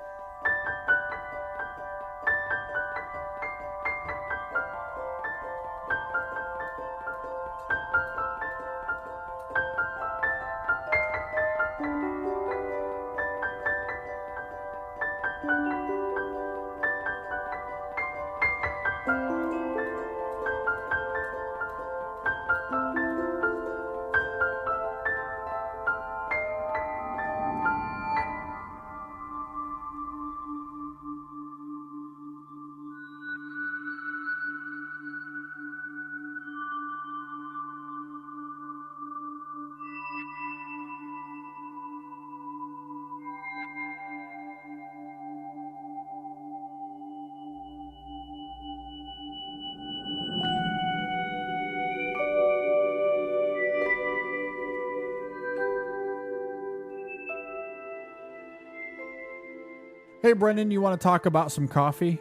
Hey, Brendan, you want to talk about some coffee?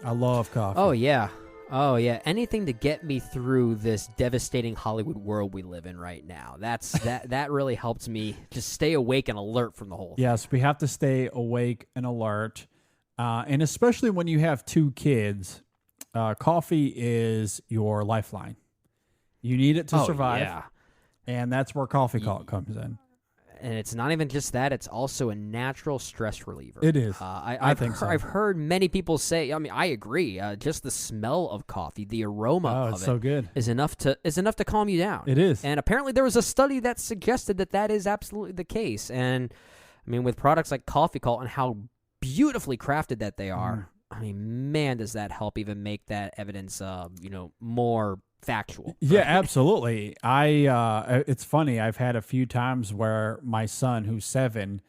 I love coffee. Oh, yeah. Anything to get me through this devastating Hollywood world we live in right now. That really helps me just stay awake and alert from the whole thing. Yes, we have to stay awake and alert. And especially when you have 2 kids, coffee is your lifeline. You need it to survive. Yeah. And that's where Coffee Cult comes in. And it's not even just that; it's also a natural stress reliever. It is. I think so. I've heard many people say. I mean, I agree. Just the smell of coffee, the aroma of it's so good. is enough to calm you down. It is. And apparently, there was a study that suggested that is absolutely the case. And I mean, with products like Coffee Cult and how beautifully crafted that they are, I mean, man, does that help even make that evidence, more factual. Yeah, absolutely. It's funny. I've had a few times where my son, who's 7,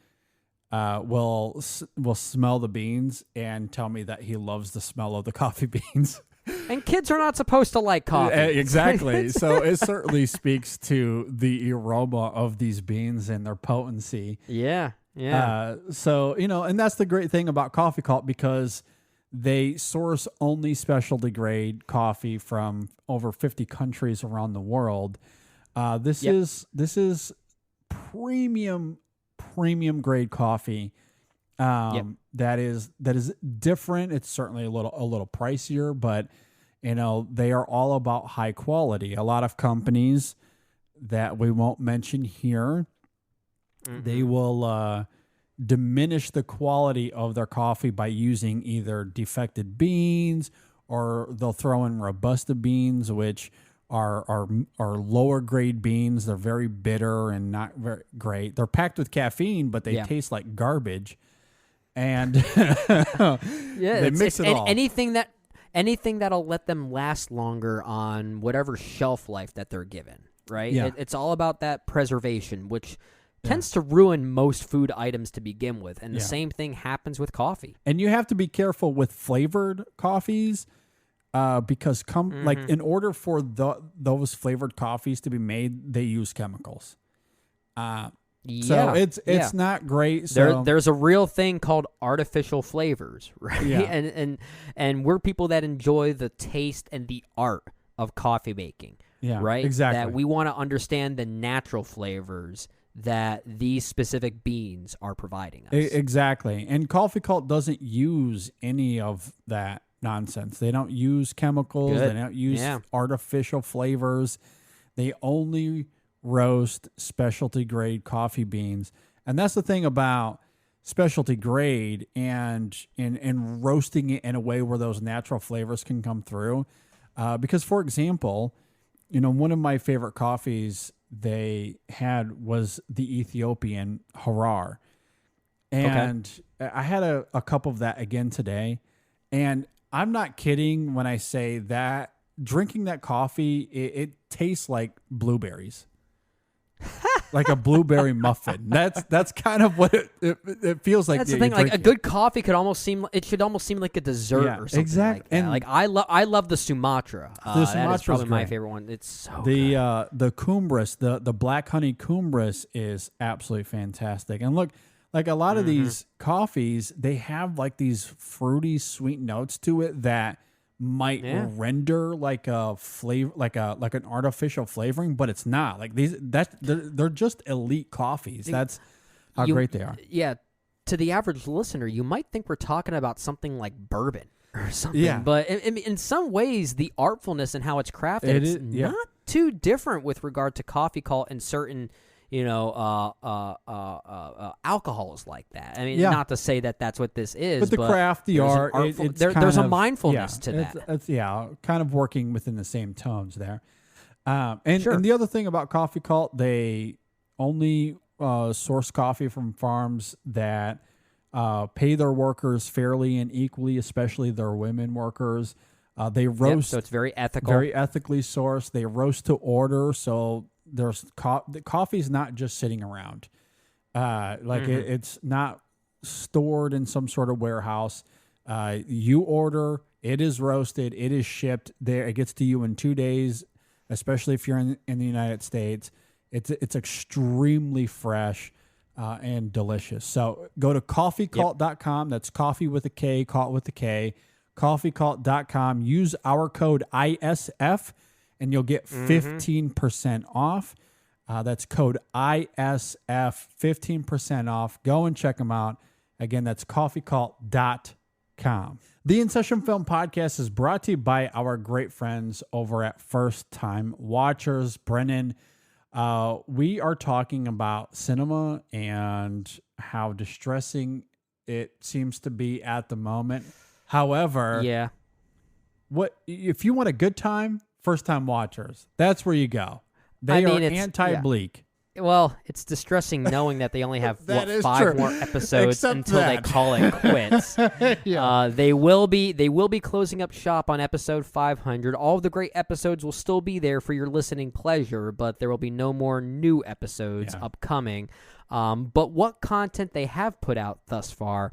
will smell the beans and tell me that he loves the smell of the coffee beans. And kids are not supposed to like coffee. Exactly. So it certainly speaks to the aroma of these beans and their potency. Yeah. So, and that's the great thing about Coffee Cult, because they source only specialty grade coffee from over 50 countries around the world. This is premium grade coffee. That is different. It's certainly a little pricier, but they are all about high quality. A lot of companies that we won't mention here, they will diminish the quality of their coffee by using either defected beans, or they'll throw in Robusta beans, which are lower grade beans. They're very bitter and not very great. They're packed with caffeine, but they taste like garbage. And they mix it all. Anything that'll let them last longer on whatever shelf life that they're given, right? Yeah. It's all about that preservation, which tends to ruin most food items to begin with. And the same thing happens with coffee. And you have to be careful with flavored coffees, because like in order for those flavored coffees to be made, they use chemicals. So it's not great. So there's a real thing called artificial flavors, right? Yeah. And we're people that enjoy the taste and the art of coffee making. Yeah, right? exactly. That we want to understand the natural flavors that these specific beans are providing us. Exactly. And Coffee Cult doesn't use any of that nonsense. They don't use chemicals. Good. They don't use artificial flavors. They only roast specialty grade coffee beans. And that's the thing about specialty grade and roasting it in a way where those natural flavors can come through. Because, for example, one of my favorite coffees they had was the Ethiopian Harar. And I had a cup of that again today. And I'm not kidding when I say that drinking that coffee, it tastes like blueberries. Like a blueberry muffin. That's kind of what it feels like. That's the thing. Like a good coffee should almost seem like a dessert or something. Exactly. Like that. And like I love the Sumatra. That is probably my great. favorite one. It's so good. The Cumbres, the black honey Cumbres is absolutely fantastic. And look, like a lot of these coffees, they have like these fruity sweet notes to it that might render like a flavor, like an artificial flavoring, but it's not. Like they're just elite coffees. That's how great they are. Yeah, to the average listener, you might think we're talking about something like bourbon or something. Yeah. But in some ways, the artfulness and how it's crafted is not too different with regard to Coffee Cult and certain, alcohols like that. I mean, not to say that that's what this is, but the craft, the art, there's a mindfulness to that. It's kind of working within the same tones there. And the other thing about Coffee Cult, they only source coffee from farms that pay their workers fairly and equally, especially their women workers. They roast, so it's very ethical, very ethically sourced. They roast to order, so there's the coffee's not just sitting around. It's not stored in some sort of warehouse. You order, it is roasted, it is shipped there. It gets to you in 2 days, especially if you're in the United States. It's extremely fresh and delicious. So go to coffeecult.com. That's coffee with a K, cult with a K. Coffeecult.com. Use our code ISF, and you'll get 15% off. That's code ISF, 15% off. Go and check them out. Again, that's coffeecult.com. The InSession Film Podcast is brought to you by our great friends over at First Time Watchers. Brennan, we are talking about cinema and how distressing it seems to be at the moment. However, what if you want a good time? First Time Watchers. That's where you go. They are anti-bleak. Well, it's distressing knowing that they only have 5 more episodes until they call it quits. They will be closing up shop on episode 500. All of the great episodes will still be there for your listening pleasure, but there will be no more new episodes upcoming. But what content they have put out thus far,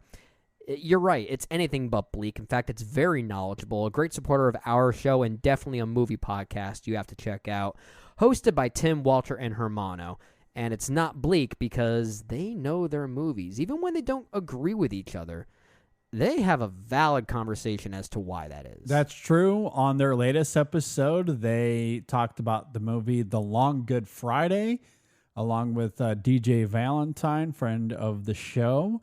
you're right, it's anything but bleak. In fact, it's very knowledgeable, a great supporter of our show, and definitely a movie podcast you have to check out. Hosted by Tim, Walter, and Hermano. And it's not bleak because they know their movies. Even when they don't agree with each other, they have a valid conversation as to why that is. That's true. On their latest episode, they talked about the movie The Long Good Friday, along with DJ Valentine, friend of the show.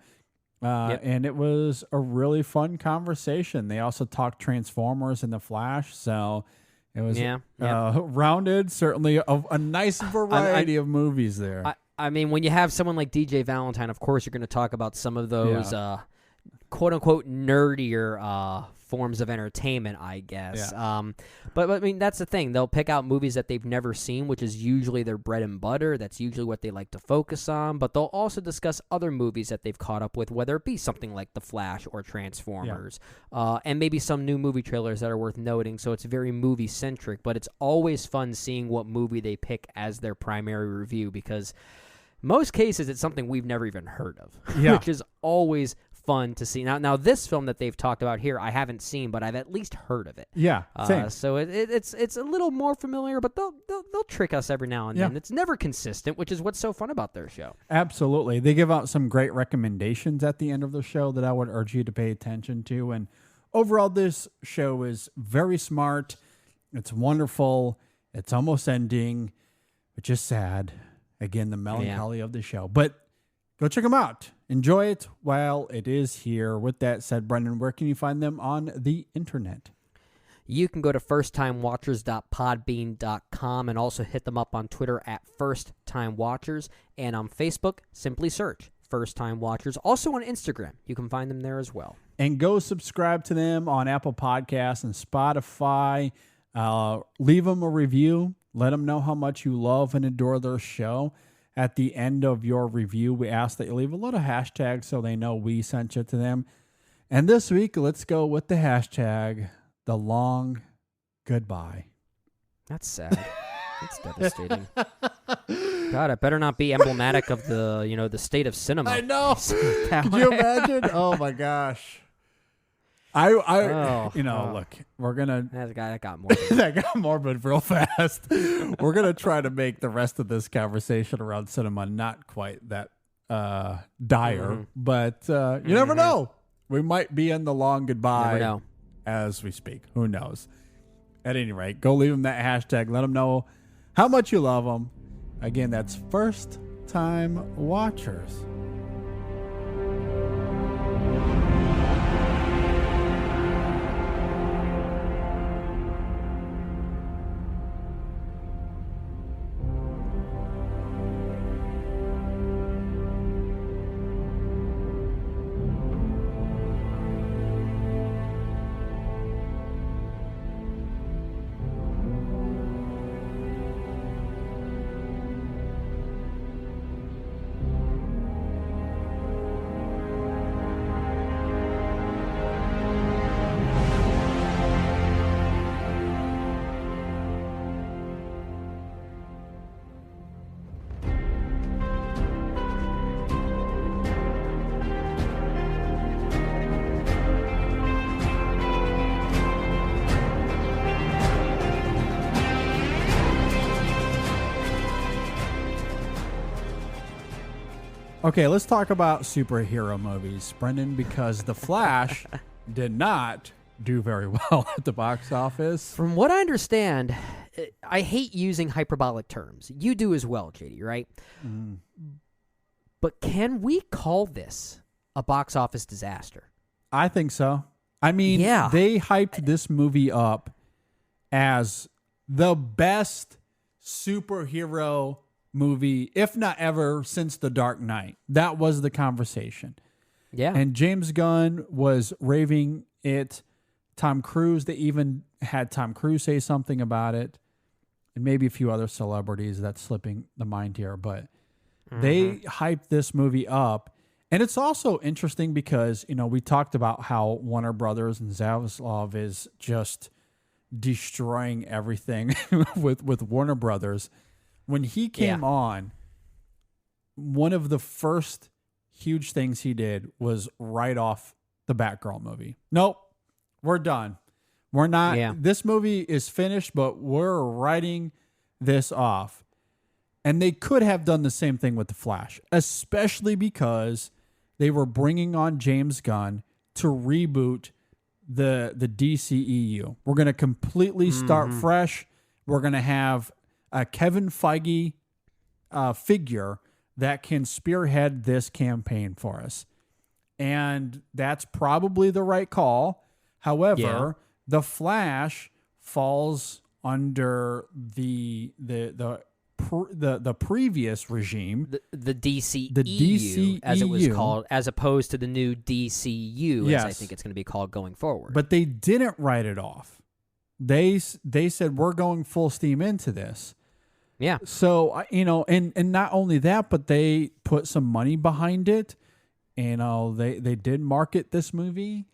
And it was a really fun conversation. They also talked Transformers and The Flash, so it was rounded, certainly a nice variety of movies there. I mean, when you have someone like DJ Valentine, of course you're going to talk about some of those quote-unquote nerdier forms of entertainment, I guess. But I mean, that's the thing. They'll pick out movies that they've never seen, which is usually their bread and butter. That's usually what they like to focus on. But they'll also discuss other movies that they've caught up with, whether it be something like The Flash or Transformers, and maybe some new movie trailers that are worth noting. So it's very movie-centric, but it's always fun seeing what movie they pick as their primary review, because most cases it's something we've never even heard of, which is always fun to see. Now this film that they've talked about here, I haven't seen, but I've at least heard of it. Yeah, same. So it's a little more familiar, but they'll trick us every now and then. It's never consistent, which is what's so fun about their show. Absolutely. They give out some great recommendations at the end of the show that I would urge you to pay attention to. And overall, this show is very smart. It's wonderful. It's almost ending, which is sad. Again, the melancholy of the show. But go check them out. Enjoy it while it is here. With that said, Brendan, where can you find them on the internet? You can go to firsttimewatchers.podbean.com and also hit them up on Twitter at firsttimewatchers, and on Facebook, simply search First Time Watchers. Also on Instagram, you can find them there as well. And go subscribe to them on Apple Podcasts and Spotify. Leave them a review. Let them know how much you love and adore their show. At the end of your review, we ask that you leave a little hashtag so they know we sent you to them. And this week, let's go with the hashtag, The Long Goodbye. That's sad. That's devastating. God, it better not be emblematic of the, the state of cinema. I know. Could you imagine? Oh my gosh. Look, we're gonna. That got morbid. That got morbid real fast. We're gonna try to make the rest of this conversation around cinema not quite that dire, but you never know. We might be in the long goodbye as we speak. Who knows? At any rate, go leave them that hashtag. Let them know how much you love them. Again, that's First Time Watchers. Okay, let's talk about superhero movies, Brendan, because The Flash did not do very well at the box office. From what I understand, I hate using hyperbolic terms. You do as well, JD, right? Mm. But can we call this a box office disaster? I think so. I mean, they hyped this movie up as the best superhero movie, if not ever, since The Dark Knight. That was the conversation. Yeah. And James Gunn was raving it. Tom Cruise, they even had Tom Cruise say something about it. And maybe a few other celebrities. That's slipping the mind here. But they hyped this movie up. And it's also interesting because, you know, we talked about how Warner Brothers and Zaslav is just destroying everything with Warner Brothers. When he came on, one of the first huge things he did was write off the Batgirl movie. Nope, we're done. We're not. Yeah. This movie is finished, but we're writing this off. And they could have done the same thing with The Flash, especially because they were bringing on James Gunn to reboot the DCEU. We're going to completely start fresh. We're going to have a Kevin Feige figure that can spearhead this campaign for us. And that's probably the right call. However, The Flash falls under the previous regime, the DCEU, as it was called, as opposed to the new DCU, as I think it's going to be called going forward. But they didn't write it off. They said, we're going full steam into this. Yeah. So, you know, and not only that, but they put some money behind it. You know, they did market this movie.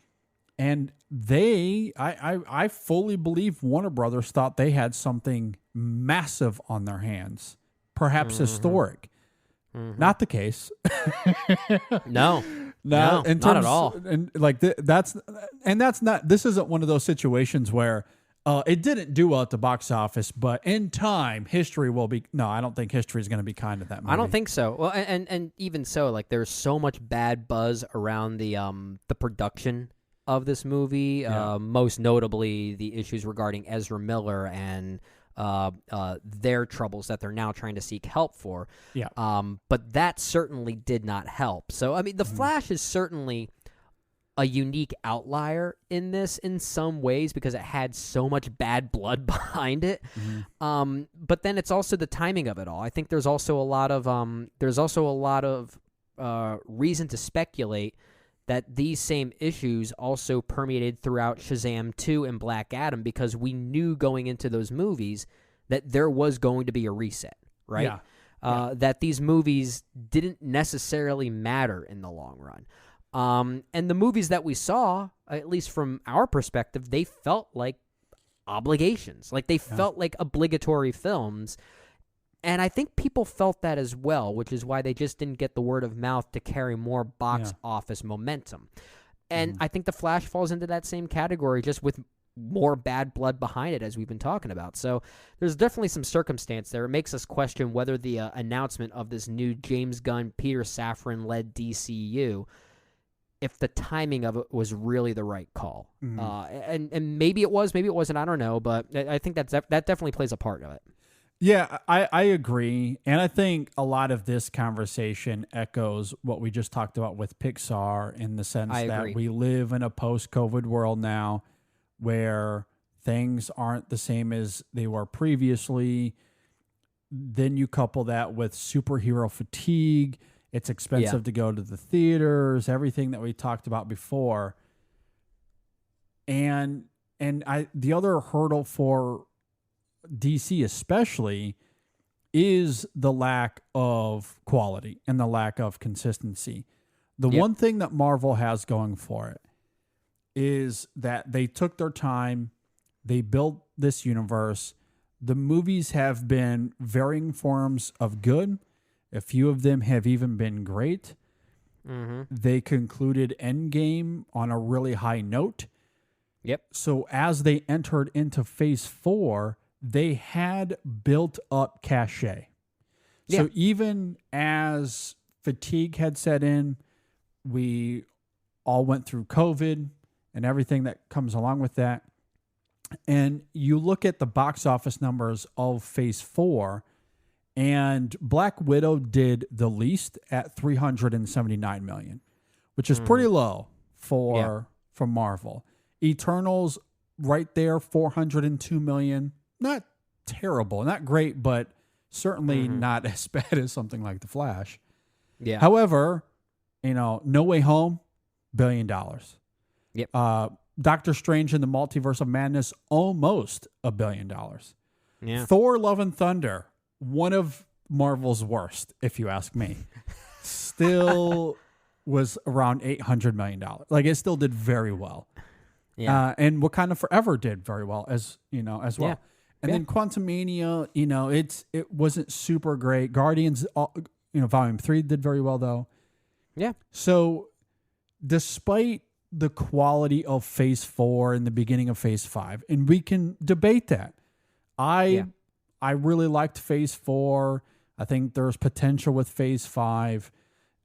And I fully believe Warner Brothers thought they had something massive on their hands, perhaps historic. Not the case. No, not at all. And like that's not. This isn't one of those situations where it didn't do well at the box office, but in time, history will be. No, I don't think history is going to be kind to that movie. I don't think so. Well, and even so, like there's so much bad buzz around the production of this movie, most notably the issues regarding Ezra Miller and their troubles that they're now trying to seek help for. Yeah. But that certainly did not help. So, I mean, The Flash is certainly a unique outlier in this in some ways because it had so much bad blood behind it. But then it's also the timing of it all. I think there's also a lot of reason to speculate that these same issues also permeated throughout Shazam 2 and Black Adam because we knew going into those movies that there was going to be a reset, right? Yeah. That these movies didn't necessarily matter in the long run. And the movies that we saw, at least from our perspective, they felt like obligations. Like they felt like obligatory films. And I think people felt that as well, which is why they just didn't get the word of mouth to carry more box office momentum. And I think The Flash falls into that same category, just with more bad blood behind it, as we've been talking about. So there's definitely some circumstance there. It makes us question whether the announcement of this new James Gunn, Peter Safran-led DCU if the timing of it was really the right call. And maybe it was, maybe it wasn't. I don't know, but I think that definitely plays a part of it. Yeah, I agree. And I think a lot of this conversation echoes what we just talked about with Pixar in the sense that we live in a post-COVID world now where things aren't the same as they were previously. Then you couple that with superhero fatigue. It's expensive to go to the theaters, everything that we talked about before. And the other hurdle for DC especially is the lack of quality and the lack of consistency. The one thing that Marvel has going for it is that they took their time, they built this universe. The movies have been varying forms of good. A few of them have even been great. They concluded Endgame on a really high note. So as they entered into Phase 4, they had built up cachet. So even as fatigue had set in, we all went through COVID and everything that comes along with that. And you look at the box office numbers of Phase 4, and Black Widow did the least at $379 million, which is pretty low for Marvel. Eternals right there, $402 million. Not terrible, not great, but certainly not as bad as something like The Flash. However, No Way Home, $1 billion. Doctor Strange in the Multiverse of Madness, almost $1 billion. Thor: Love and Thunder, one of Marvel's worst, if you ask me, still was around $800 million. Like, it still did very well. And Wakanda Forever did very well as well. And then Quantumania, it wasn't super great. Guardians, Volume 3 did very well though. So despite the quality of Phase 4 and the beginning of Phase 5, and we can debate that. I really liked Phase 4. I think there's potential with Phase 5,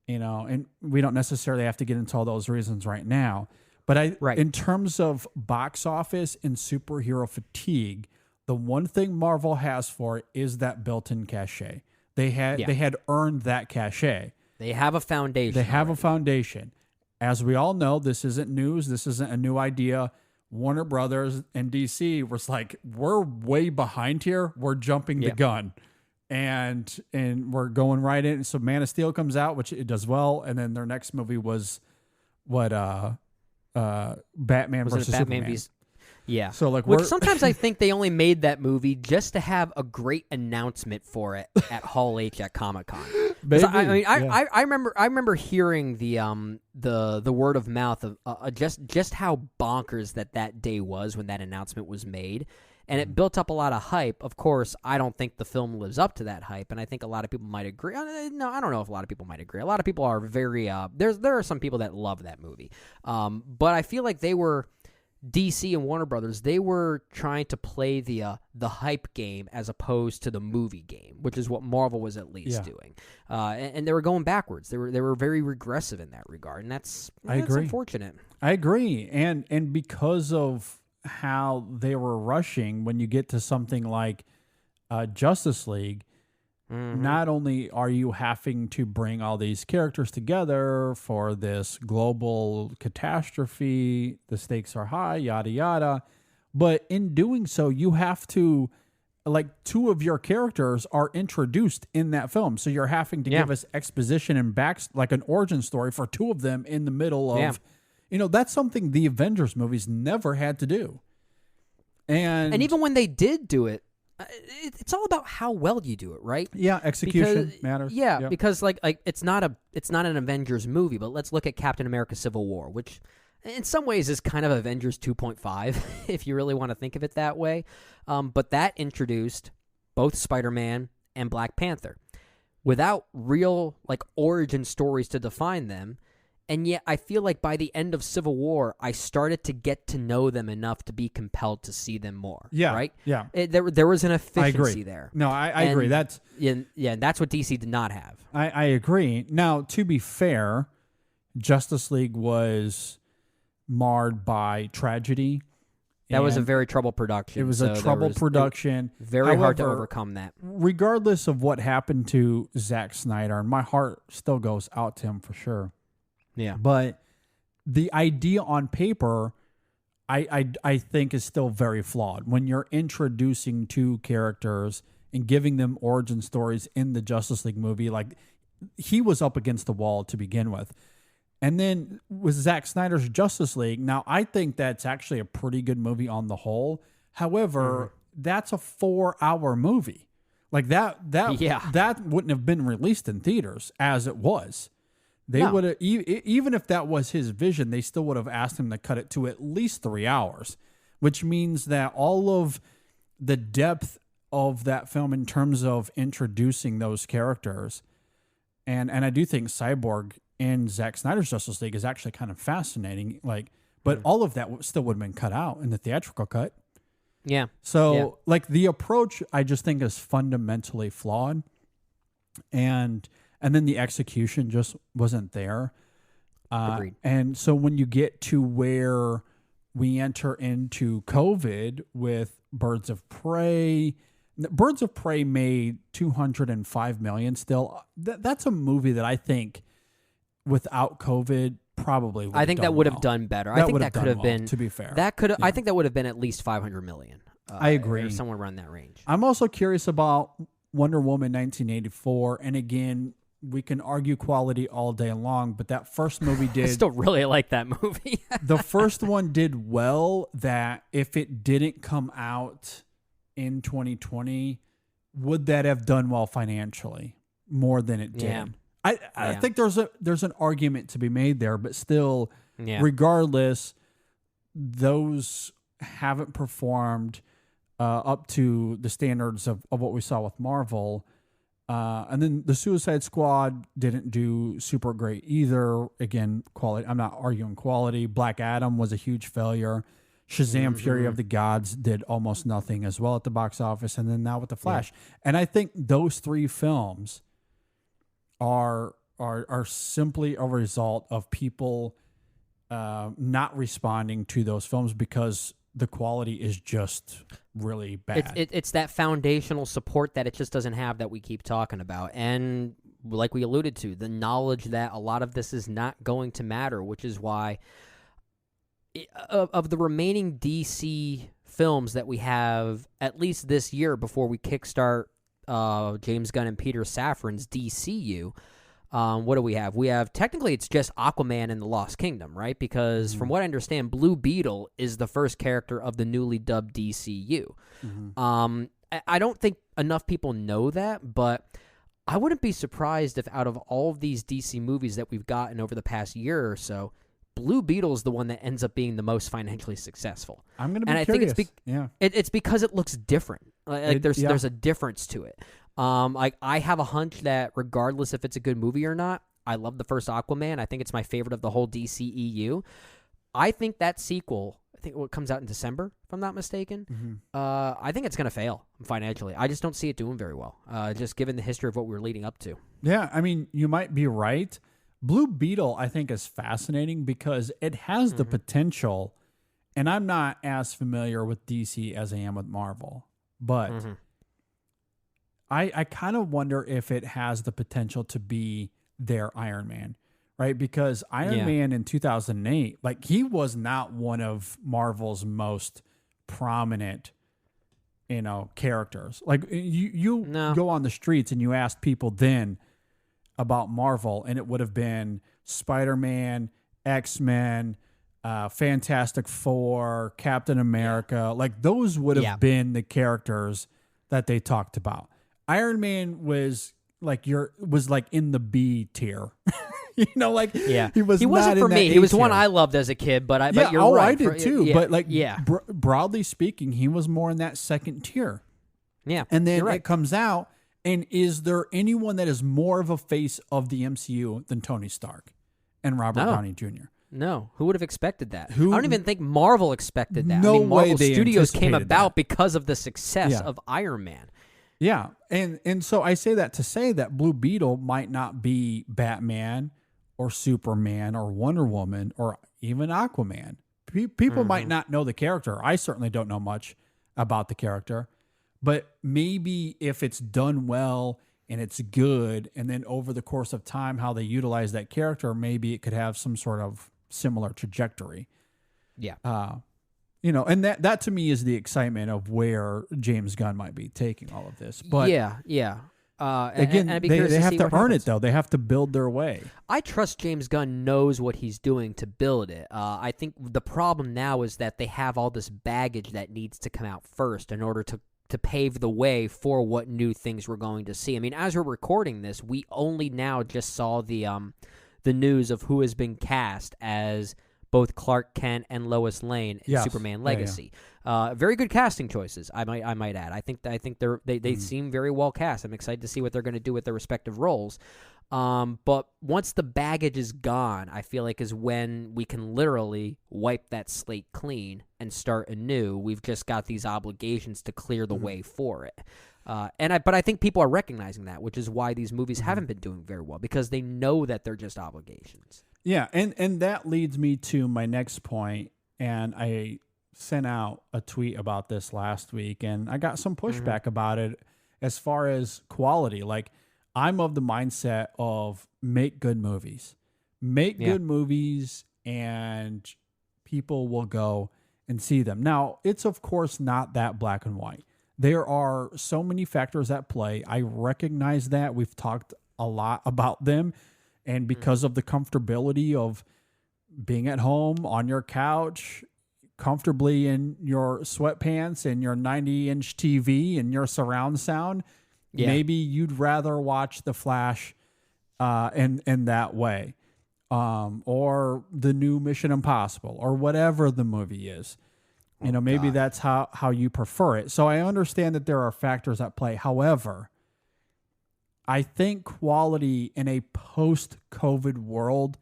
and we don't necessarily have to get into all those reasons right now. But in terms of box office and superhero fatigue, the one thing Marvel has for it is that built-in cachet. They had earned that cachet. They have a foundation. They have a foundation. As we all know, this isn't news. This isn't a new idea. Warner Brothers and DC was like, we're way behind here. We're jumping the gun. And we're going right in. So Man of Steel comes out, which it does well. And then their next movie was Batman versus Superman. So which sometimes I think they only made that movie just to have a great announcement for it at Hall H at Comic-Con. I remember hearing the word of mouth of just how bonkers that day was when that announcement was made, and it built up a lot of hype. Of course, I don't think the film lives up to that hype, and I think a lot of people might agree. No, I don't know if a lot of people might agree. A lot of people are very there are some people that love that movie, but I feel like they were. DC and Warner Brothers, they were trying to play the hype game as opposed to the movie game, which is what Marvel was at least doing. And they were going backwards. They were very regressive in that regard, and that's unfortunate. I agree, and because of how they were rushing, when you get to something like Justice League, not only are you having to bring all these characters together for this global catastrophe, the stakes are high, yada, yada, but in doing so, you have to, two of your characters are introduced in that film. So you're having to give us exposition and like an origin story for two of them in the middle of, that's something the Avengers movies never had to do. And even when they did do it, it's all about how well you do it, right? Yeah, execution matters. Yeah, because like it's not an Avengers movie, but let's look at Captain America: Civil War, which in some ways is kind of Avengers 2.5 if you really want to think of it that way. But that introduced both Spider-Man and Black Panther without real origin stories to define them. And yet I feel like by the end of Civil War, I started to get to know them enough to be compelled to see them more. Yeah. Right? Yeah. There was an efficiency there. No, I agree. And that's what DC did not have. I agree. Now, to be fair, Justice League was marred by tragedy. That was a very troubled production. It was a troubled production. Very hard to overcome that. Regardless of what happened to Zack Snyder, and my heart still goes out to him for sure. Yeah. But the idea on paper, I think is still very flawed. When you're introducing two characters and giving them origin stories in the Justice League movie, like he was up against the wall to begin with. And then with Zack Snyder's Justice League, now I think that's actually a pretty good movie on the whole. However, that's a 4-hour movie. Like that wouldn't have been released in theaters as it was. They would have, even if that was his vision, they still would have asked him to cut it to at least 3 hours, which means that all of the depth of that film in terms of introducing those characters, and I do think Cyborg in Zack Snyder's Justice League is actually kind of fascinating. But all of that still would have been cut out in the theatrical cut. Yeah. So the approach I just think is fundamentally flawed, and then the execution just wasn't there. Agreed. And so when you get to where we enter into COVID with Birds of Prey made $205 million still. That's a movie that I think without COVID probably would have I think that would have done better. I think that could have been, to be fair. I think that would have been at least $500 million. I agree. Or somewhere around that range. I'm also curious about Wonder Woman 1984. And again, we can argue quality all day long, but that first movie did... I still really like that movie. The first one did well, that if it didn't come out in 2020, would that have done well financially more than it did? Yeah. I think there's an argument to be made there, but still, regardless, those haven't performed up to the standards of what we saw with Marvel. And then the Suicide Squad didn't do super great either. Again, quality. I'm not arguing quality. Black Adam was a huge failure. Shazam! Fury of the Gods did almost nothing as well at the box office. And then now with The Flash. And I think those three films are simply a result of people not responding to those films because the quality is just really bad. It's that foundational support that it just doesn't have that we keep talking about. And like we alluded to, the knowledge that a lot of this is not going to matter, which is why of the remaining DC films that we have, at least this year before we kickstart James Gunn and Peter Safran's DCU, what do we have? We have, technically, it's just Aquaman and the Lost Kingdom, right? Because from what I understand, Blue Beetle is the first character of the newly dubbed DCU. I don't think enough people know that, but I wouldn't be surprised if out of all of these DC movies that we've gotten over the past year or so, Blue Beetle is the one that ends up being the most financially successful. I'm going to be and curious. I think it's because it looks different. There's a difference to it. I have a hunch that regardless if it's a good movie or not, I love the first Aquaman. I think it's my favorite of the whole DCEU. I think that sequel, what comes out in December, if I'm not mistaken, I think it's going to fail financially. I just don't see it doing very well, just given the history of what we're leading up to. Yeah, I mean, you might be right. Blue Beetle, I think, is fascinating because it has the potential, and I'm not as familiar with DC as I am with Marvel, but I kind of wonder if it has the potential to be their Iron Man, right? Because Iron Man in 2008, he was not one of Marvel's most prominent, characters. You go on the streets and you ask people then about Marvel, and it would have been Spider-Man, X-Men, Fantastic Four, Captain America. Those would have been the characters that they talked about. Iron Man was in the B tier. He wasn't for me. He was one I loved as a kid, but you're right. I did too. Broadly speaking, he was more in that second tier. Yeah, and then it comes out. And is there anyone that is more of a face of the MCU than Tony Stark and Robert Downey Jr.? No. Who would have expected that? I don't even think Marvel expected that. No Marvel way Studios came about that. because of the success of Iron Man. Yeah. And so I say that to say that Blue Beetle might not be Batman or Superman or Wonder Woman or even Aquaman. People might not know the character. I certainly don't know much about the character, but maybe if it's done well and it's good, and then over the course of time, how they utilize that character, maybe it could have some sort of similar trajectory. Yeah. And that to me is the excitement of where James Gunn might be taking all of this. But yeah. Again, and they have to earn happens. it, though. They have to build their way. I trust James Gunn knows what he's doing to build it. I think the problem now is that they have all this baggage that needs to come out first in order to pave the way for what new things we're going to see. I mean, as we're recording this, we only now just saw the news of who has been cast as both Clark Kent and Lois Lane in Superman Legacy. Very good casting choices, I might add. I think they seem very well cast. I'm excited to see what they're going to do with their respective roles. But once the baggage is gone, I feel like is when we can literally wipe that slate clean and start anew. We've just got these obligations to clear the way for it. But I think people are recognizing that, which is why these movies haven't been doing very well, because they know that they're just obligations. Yeah, and that leads me to my next point, and I sent out a tweet about this last week, and I got some pushback about it as far as quality. Like, I'm of the mindset of make good movies. Make good movies, and people will go and see them. Now, it's of course not that black and white. There are so many factors at play. I recognize that. We've talked a lot about them. And because of the comfortability of being at home on your couch, comfortably in your sweatpants and your 90-inch TV and your surround sound, maybe you'd rather watch The Flash in that way. Or the new Mission Impossible, or whatever the movie is. Maybe that's how you prefer it. So I understand that there are factors at play. However, I think quality in a post-COVID world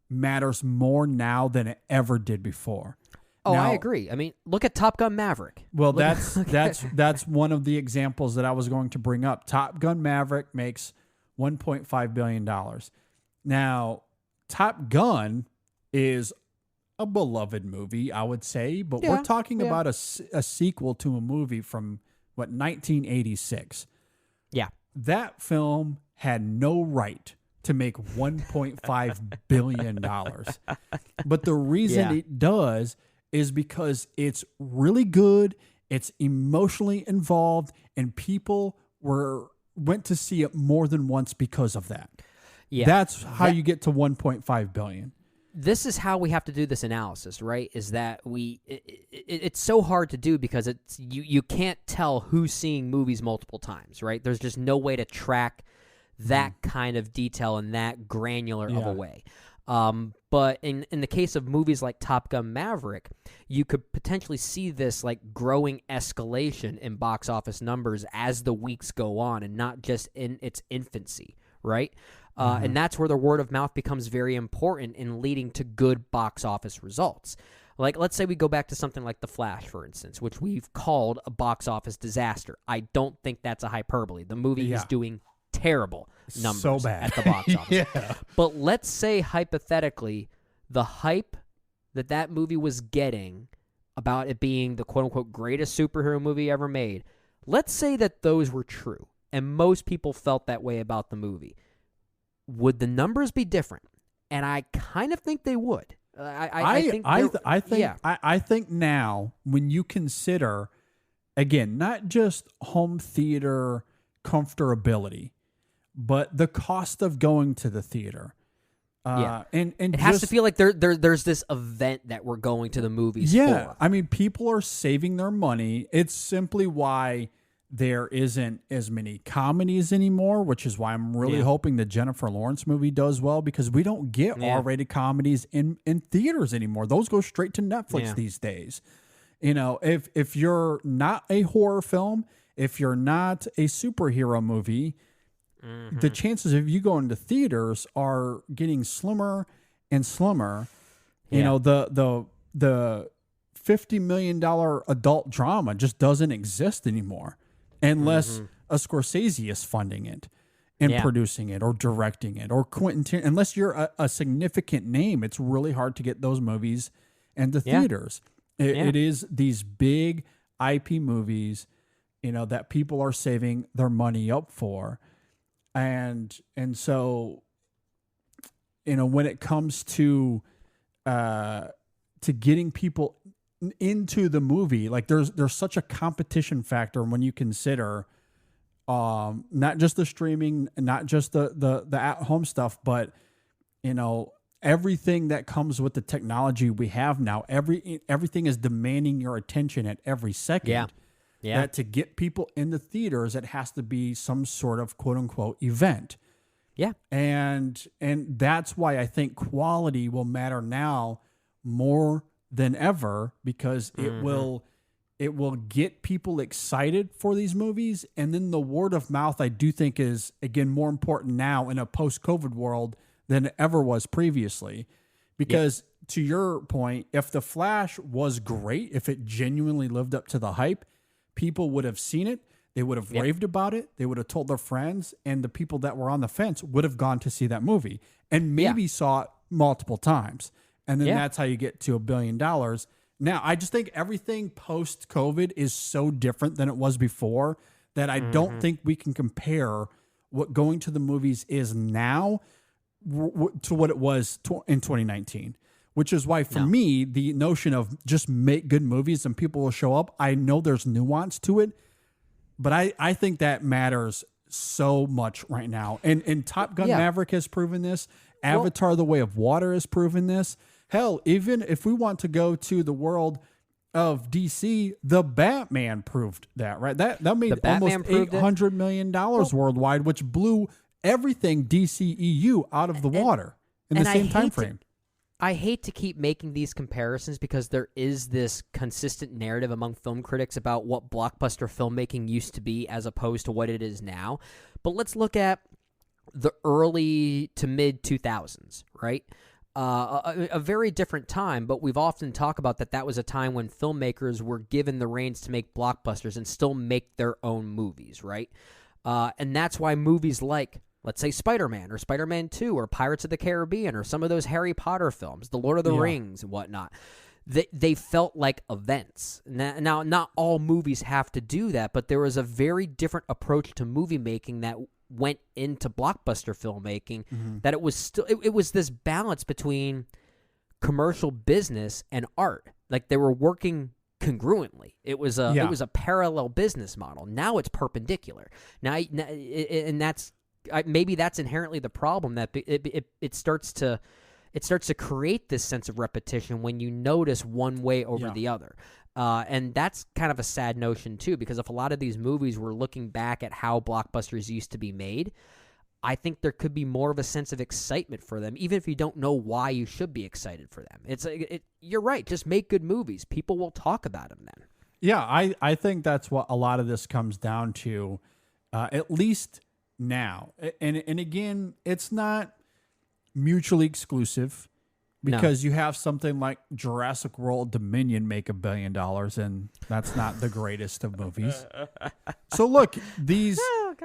matters more now than it ever did before. Oh, now, I agree. I mean, look at Top Gun Maverick. Well, that's one of the examples that I was going to bring up. Top Gun Maverick makes $1.5 billion. Now, Top Gun is a beloved movie, I would say, but we're talking about a sequel to a movie from, 1986. Yeah. That film had no right to make $1.5 billion. But the reason it does is because it's really good, it's emotionally involved, and people went to see it more than once because of that. Yeah. That's how you get to $1.5 billion. This is how we have to do this analysis, right? Is that it's so hard to do because you can't tell who's seeing movies multiple times, right? There's just no way to track that kind of detail in that granular of a way. But in the case of movies like Top Gun Maverick, you could potentially see this like growing escalation in box office numbers as the weeks go on, and not just in its infancy, right? And that's where the word of mouth becomes very important in leading to good box office results. Like, let's say we go back to something like The Flash, for instance, which we've called a box office disaster. I don't think that's a hyperbole. The movie is doing terrible numbers at the box office. But let's say, hypothetically, the hype that movie was getting about it being the quote-unquote greatest superhero movie ever made, let's say that those were true, and most people felt that way about the movie. Would the numbers be different? And I kind of think they would. I think now, when you consider, again, not just home theater comfortability, but the cost of going to the theater. And it has to feel like there's this event that we're going to the movies for. I mean, people are saving their money. It's simply why there isn't as many comedies anymore, which is why I'm really hoping the Jennifer Lawrence movie does well, because we don't get R-rated comedies in theaters anymore. Those go straight to Netflix these days. If you're not a horror film, if you're not a superhero movie, the chances of you going to theaters are getting slimmer and slimmer. The $50 million adult drama just doesn't exist anymore, unless a Scorsese is funding it. in producing it or directing it, or unless you're a significant name, it's really hard to get those movies into theaters. It is these big IP movies, that people are saving their money up for. And so, when it comes to getting people into the movie, like there's such a competition factor when you consider not just the streaming, not just the at-home stuff, but everything that comes with the technology we have now. Everything is demanding your attention at every second. Yeah. That to get people in the theaters, it has to be some sort of quote unquote event. Yeah. And that's why I think quality will matter now more than ever, because it will get people excited for these movies. And then the word of mouth, I do think, is again more important now in a post-COVID world than it ever was previously. Because to your point, if The Flash was great, if it genuinely lived up to the hype, people would have seen it. They would have raved about it. They would have told their friends, and the people that were on the fence would have gone to see that movie and maybe saw it multiple times. And then that's how you get to $1 billion. Now, I just think everything post-COVID is so different than it was before that I don't think we can compare what going to the movies is now to what it was in 2019. Which is why, for me, the notion of just make good movies and people will show up, I know there's nuance to it, but I think that matters so much right now. And Top Gun Maverick has proven this. Avatar: The Way of Water has proven this. Hell, even if we want to go to the world of DC, the Batman proved that, right? That made almost $800 million worldwide, which blew everything DCEU out of the water in the same time frame. I hate to keep making these comparisons because there is this consistent narrative among film critics about what blockbuster filmmaking used to be as opposed to what it is now. But let's look at the early to mid 2000s, right? A very different time, but we've often talked about that was a time when filmmakers were given the reins to make blockbusters and still make their own movies, right? And that's why movies like, let's say, Spider-Man or Spider-Man 2 or Pirates of the Caribbean or some of those Harry Potter films, The Lord of the Rings and whatnot, they felt like events. Now, not all movies have to do that, but there was a very different approach to movie making that went into blockbuster filmmaking, that it was still it was this balance between commercial business and art. Like they were working congruently. It was a parallel business model. Now it's perpendicular. And that's maybe that's inherently the problem, that it starts to create this sense of repetition when you notice one way over the other. And that's kind of a sad notion too, because if a lot of these movies were looking back at how blockbusters used to be made, I think there could be more of a sense of excitement for them, even if you don't know why you should be excited for them. You're right. Just make good movies. People will talk about them then. Yeah, I think that's what a lot of this comes down to, at least now. And again, it's not mutually exclusive, because you have something like Jurassic World Dominion make $1 billion, and that's not the greatest of movies. So look, these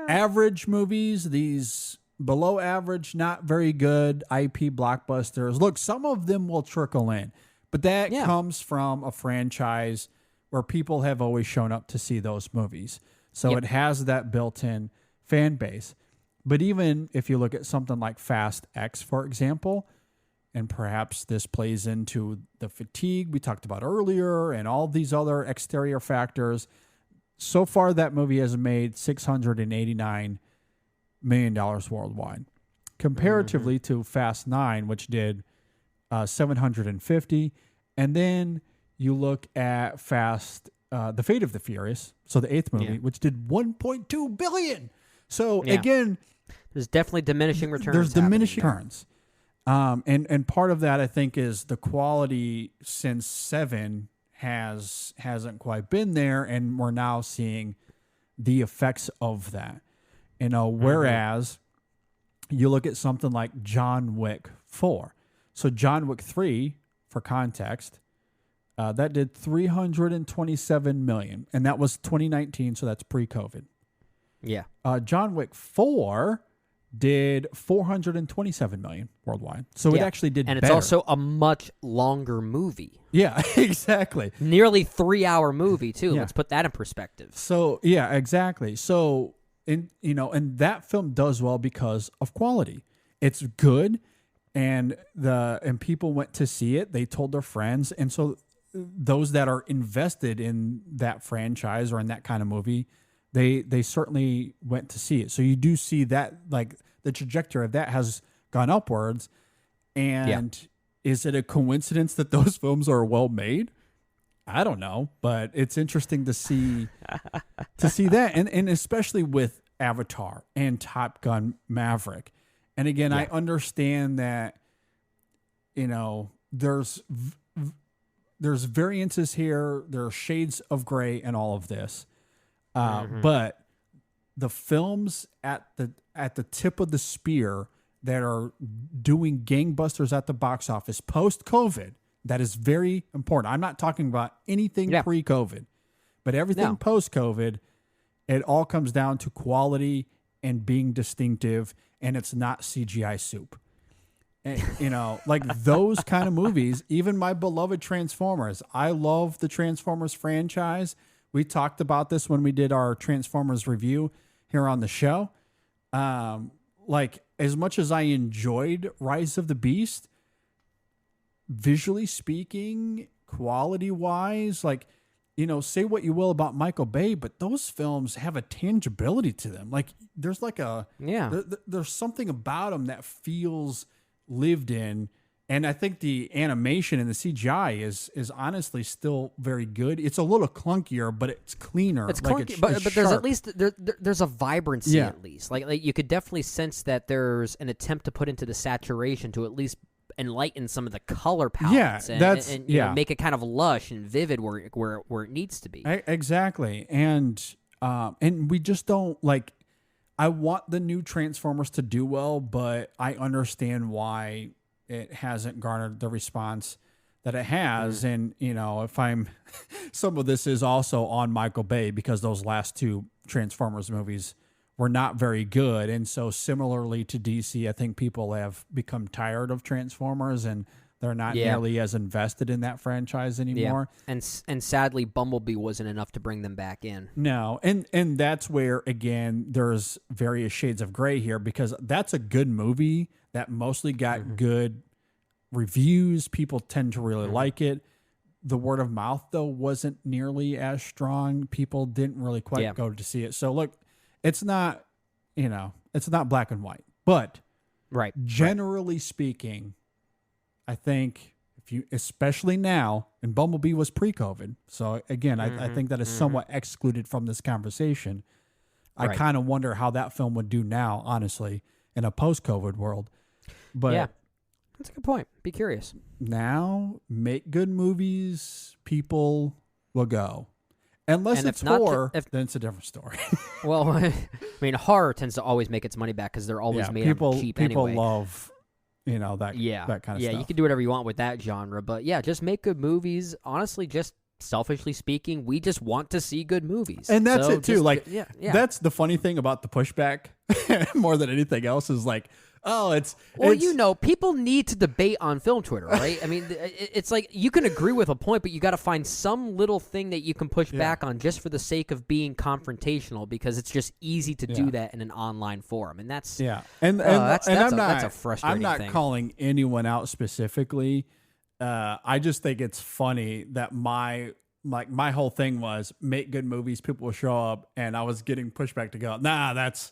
average movies, these below average, not very good IP blockbusters, look, some of them will trickle in, but that comes from a franchise where people have always shown up to see those movies. So it has that built-in fan base. But even if you look at something like Fast X, for example, and perhaps this plays into the fatigue we talked about earlier and all these other exterior factors, so far that movie has made $689 million worldwide, comparatively to Fast 9, which did 750. And then you look at Fast, The Fate of the Furious, so the 8th movie, which did $1.2 billion. So again, there's definitely diminishing returns. There's diminishing returns. And part of that, I think, is the quality since 7 hasn't quite been there, and we're now seeing the effects of that. Whereas you look at something like John Wick 4. So John Wick 3, for context, that did $327 million, and that was 2019, so that's pre-COVID. Yeah. John Wick 4 did $427 million worldwide. So it actually did and better. it's also a much longer movie. Yeah, exactly. Nearly 3-hour movie too. Yeah. Let's put that in perspective. So yeah, exactly. So and that film does well because of quality. It's good, and people went to see it. They told their friends, and so those that are invested in that franchise or in that kind of movie, they certainly went to see it. So you do see that, like, the trajectory of that has gone upwards. And is it a coincidence that those films are well made? I don't know, but it's interesting to see that, and especially with Avatar and Top Gun Maverick. And again, I understand that there's variances here, there are shades of gray and all of this. But the films at the tip of the spear that are doing gangbusters at the box office post-COVID, that is very important. I'm not talking about anything pre-COVID, but everything post-COVID, it all comes down to quality and being distinctive, and it's not CGI soup. And, like those kind of movies, even my beloved Transformers. I love the Transformers franchise. We talked about this when we did our Transformers review here on the show. Like, as much as I enjoyed Rise of the Beast, visually speaking, quality-wise, like, say what you will about Michael Bay, but those films have a tangibility to them. Like, there's like there's something about them that feels lived in. And I think the animation and the CGI is honestly still very good. It's a little clunkier, but it's cleaner. It's like clunky, but there's sharp. at least there's a vibrancy at least. Like you could definitely sense that there's an attempt to put into the saturation to at least enlighten some of the color palettes. And make it kind of lush and vivid where it needs to be. Exactly, and we just don't like. I want the new Transformers to do well, but I understand why it hasn't garnered the response that it has. And, if I'm, some of this is also on Michael Bay because those last two Transformers movies were not very good. And so similarly to DC, I think people have become tired of Transformers and they're not nearly as invested in that franchise anymore. Yeah. And sadly, Bumblebee wasn't enough to bring them back in. No. And that's where, again, there's various shades of gray here because that's a good movie that mostly got good reviews. People tend to really like it. The word of mouth, though, wasn't nearly as strong. People didn't really quite go to see it. So, look, it's not, it's not black and white. But generally speaking, I think especially now, and Bumblebee was pre-COVID. So, again, I think that is somewhat excluded from this conversation. I kind of wonder how that film would do now, honestly, in a post-COVID world. But that's a good point. Be curious. Now, make good movies, people will go. Unless and it's horror, then it's a different story. Well, I mean, horror tends to always make its money back because they're always made cheap anyway. People love, that kind of stuff. Yeah, you can do whatever you want with that genre. But yeah, just make good movies. Honestly, just selfishly speaking, we just want to see good movies. And that's it too. That's the funny thing about the pushback more than anything else is like, people need to debate on film Twitter, right? I mean, it's like you can agree with a point, but you got to find some little thing that you can push back on just for the sake of being confrontational because it's just easy to do that in an online forum. And that's that's a frustrating thing. I'm not calling anyone out specifically. I just think it's funny that my whole thing was make good movies, people will show up, and I was getting pushback to go, nah, that's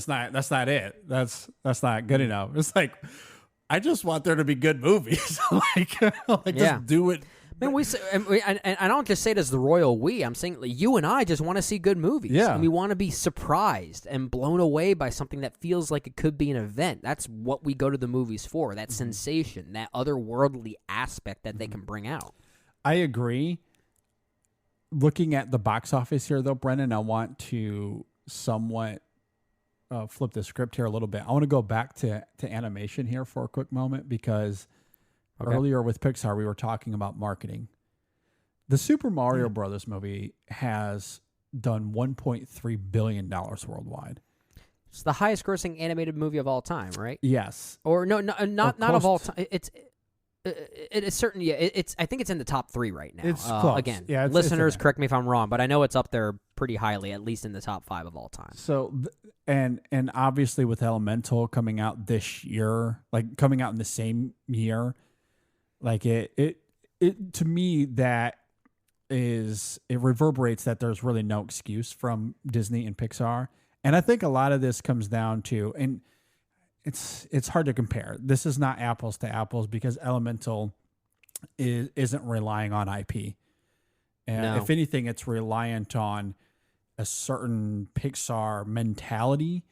not it. That's not good enough. It's like, I just want there to be good movies. Just do it. Man, and I don't just say it as the royal we. I'm saying you and I just want to see good movies. Yeah. And we want to be surprised and blown away by something that feels like it could be an event. That's what we go to the movies for, that sensation, that otherworldly aspect that they can bring out. I agree. Looking at the box office here, though, Brennan, I want to somewhat flip the script here a little bit. I want to go back to animation here for a quick moment because earlier with Pixar, we were talking about marketing. The Super Mario Brothers movie has done $1.3 billion worldwide. It's the highest grossing animated movie of all time, right? Yes. Or not of all time. It is certain. Yeah, it's. I think it's in the top 3 right now. It's close. Again, Yeah, listeners, correct me if I'm wrong, but I know it's up there pretty highly, at least in the top 5 of all time. So, and obviously with Elemental coming out this year, like coming out in the same year, like it to me that is, it reverberates that there's really no excuse from Disney and Pixar. And I think a lot of this comes down to, and it's hard to compare. This is not apples to apples because Elemental isn't relying on IP. And No. if anything, it's reliant on a certain Pixar mentality.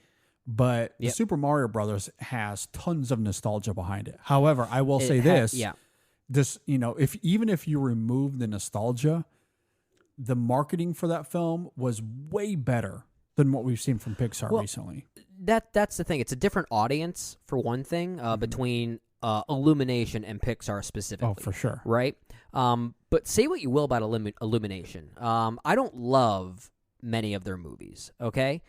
But the Super Mario Brothers has tons of nostalgia behind it. However, I will say this. This, even if you remove the nostalgia, the marketing for that film was way better than what we've seen from Pixar recently. That's the thing. It's a different audience, for one thing, between Illumination and Pixar specifically. Oh, for sure. Right? But say what you will about Illumination. I don't love many of their movies, okay?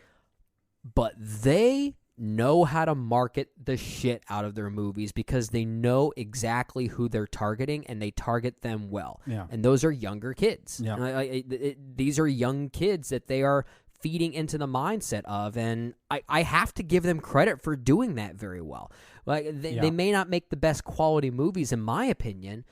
But they know how to market the shit out of their movies because they know exactly who they're targeting, and they target them well. Yeah. And those are younger kids. Yeah. These are young kids that they are feeding into the mindset of, and I have to give them credit for doing that very well. Like they may not make the best quality movies, in my opinion,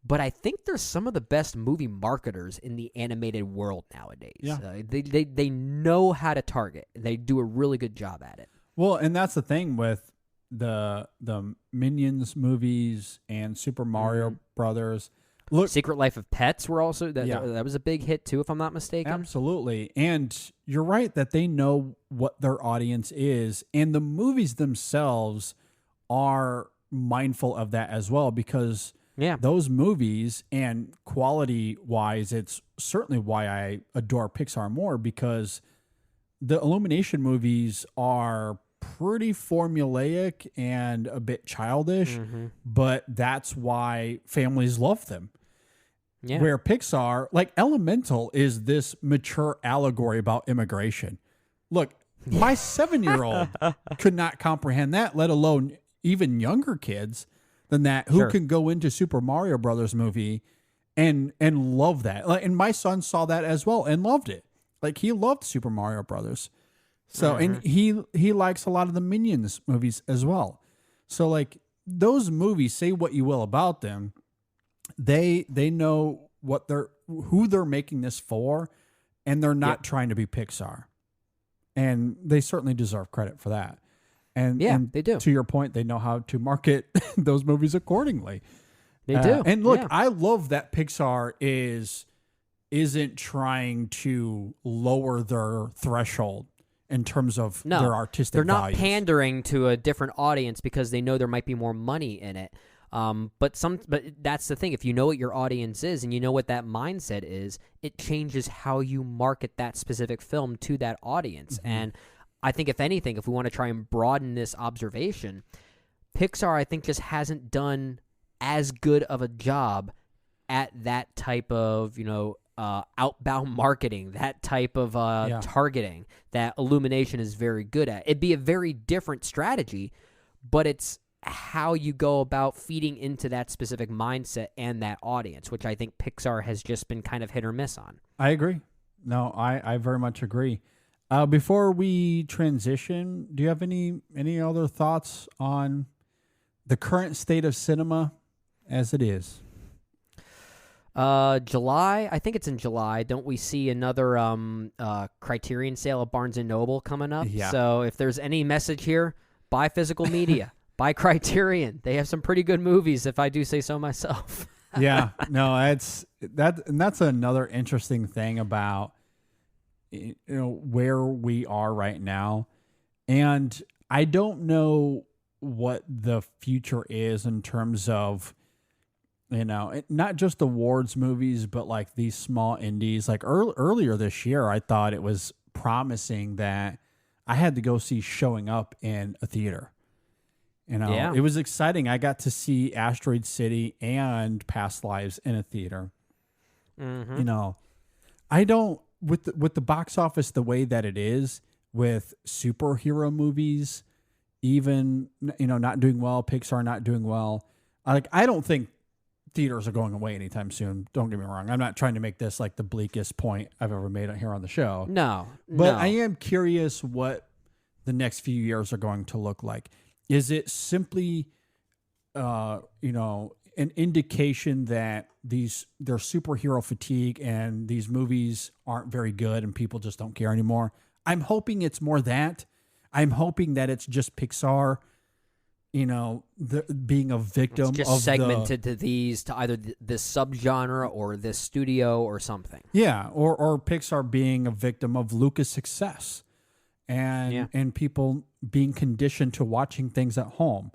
but I think they're some of the best movie marketers in the animated world nowadays. Yeah. They know how to target. They do a really good job at it. Well, and that's the thing with the Minions movies and Super Mario Brothers. Look, Secret Life of Pets were also that was a big hit too, if I'm not mistaken. Absolutely. And you're right that they know what their audience is, and the movies themselves are mindful of that as well, because those movies, and quality wise, it's certainly why I adore Pixar more, because the Illumination movies are pretty formulaic and a bit childish, but that's why families love them. Yeah. Where Pixar, like Elemental, is this mature allegory about immigration. Look, my 7-year-old could not comprehend that, let alone even younger kids than that, who can go into Super Mario Brothers movie and love that. Like, and my son saw that as well and loved it. Like, he loved Super Mario Brothers. So, and he likes a lot of the Minions movies as well. So, like, those movies, say what you will about them, they know who they're making this for, and they're not trying to be Pixar. And they certainly deserve credit for that. And they do. To your point, they know how to market those movies accordingly. They do. And look, I love that Pixar isn't trying to lower their threshold in terms of their artistic they're not values. pandering to a different audience because they know there might be more money in it. But that's the thing. If you know what your audience is and you know what that mindset is, it changes how you market that specific film to that audience. And I think, if anything, if we want to try and broaden this observation, Pixar, I think, just hasn't done as good of a job at that type of, outbound marketing, that type of targeting that Illumination is very good at. It'd be a very different strategy, but it's how you go about feeding into that specific mindset and that audience, which I think Pixar has just been kind of hit or miss on. I agree. No, I very much agree. Before we transition, do you have any other thoughts on the current state of cinema as it is? July, I think it's in July. Don't we see another Criterion sale at Barnes & Noble coming up? Yeah. So if there's any message here, buy physical media. Buy Criterion. They have some pretty good movies, if I do say so myself. Yeah. No, that's another interesting thing about where we are right now. And I don't know what the future is in terms of not just awards movies, but like these small indies. Like earlier this year, I thought it was promising that I had to go see Showing Up in a theater. It was exciting. I got to see Asteroid City and Past Lives in a theater. I don't, with the box office the way that it is, with superhero movies, even, not doing well, Pixar not doing well. I don't think theaters are going away anytime soon. Don't get me wrong. I'm not trying to make this like the bleakest point I've ever made here on the show. No. But I am curious what the next few years are going to look like. Is it simply, an indication that there's superhero fatigue and these movies aren't very good and people just don't care anymore? I'm hoping it's more that. I'm hoping that it's just Pixar, being a victim it's just of segmented to either this subgenre or this studio or something. Yeah, or Pixar being a victim of Lucas' success, and people being conditioned to watching things at home.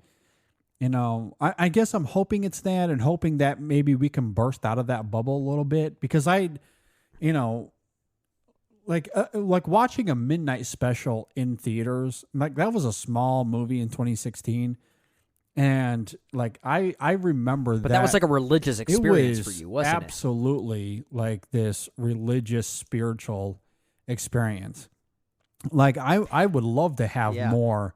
I guess I'm hoping it's that, and hoping that maybe we can burst out of that bubble a little bit, because like watching a midnight special in theaters, like that was a small movie in 2016. And like I remember but that was like a religious experience for you, wasn't it? Absolutely, like this religious, spiritual experience. Like I would love to have more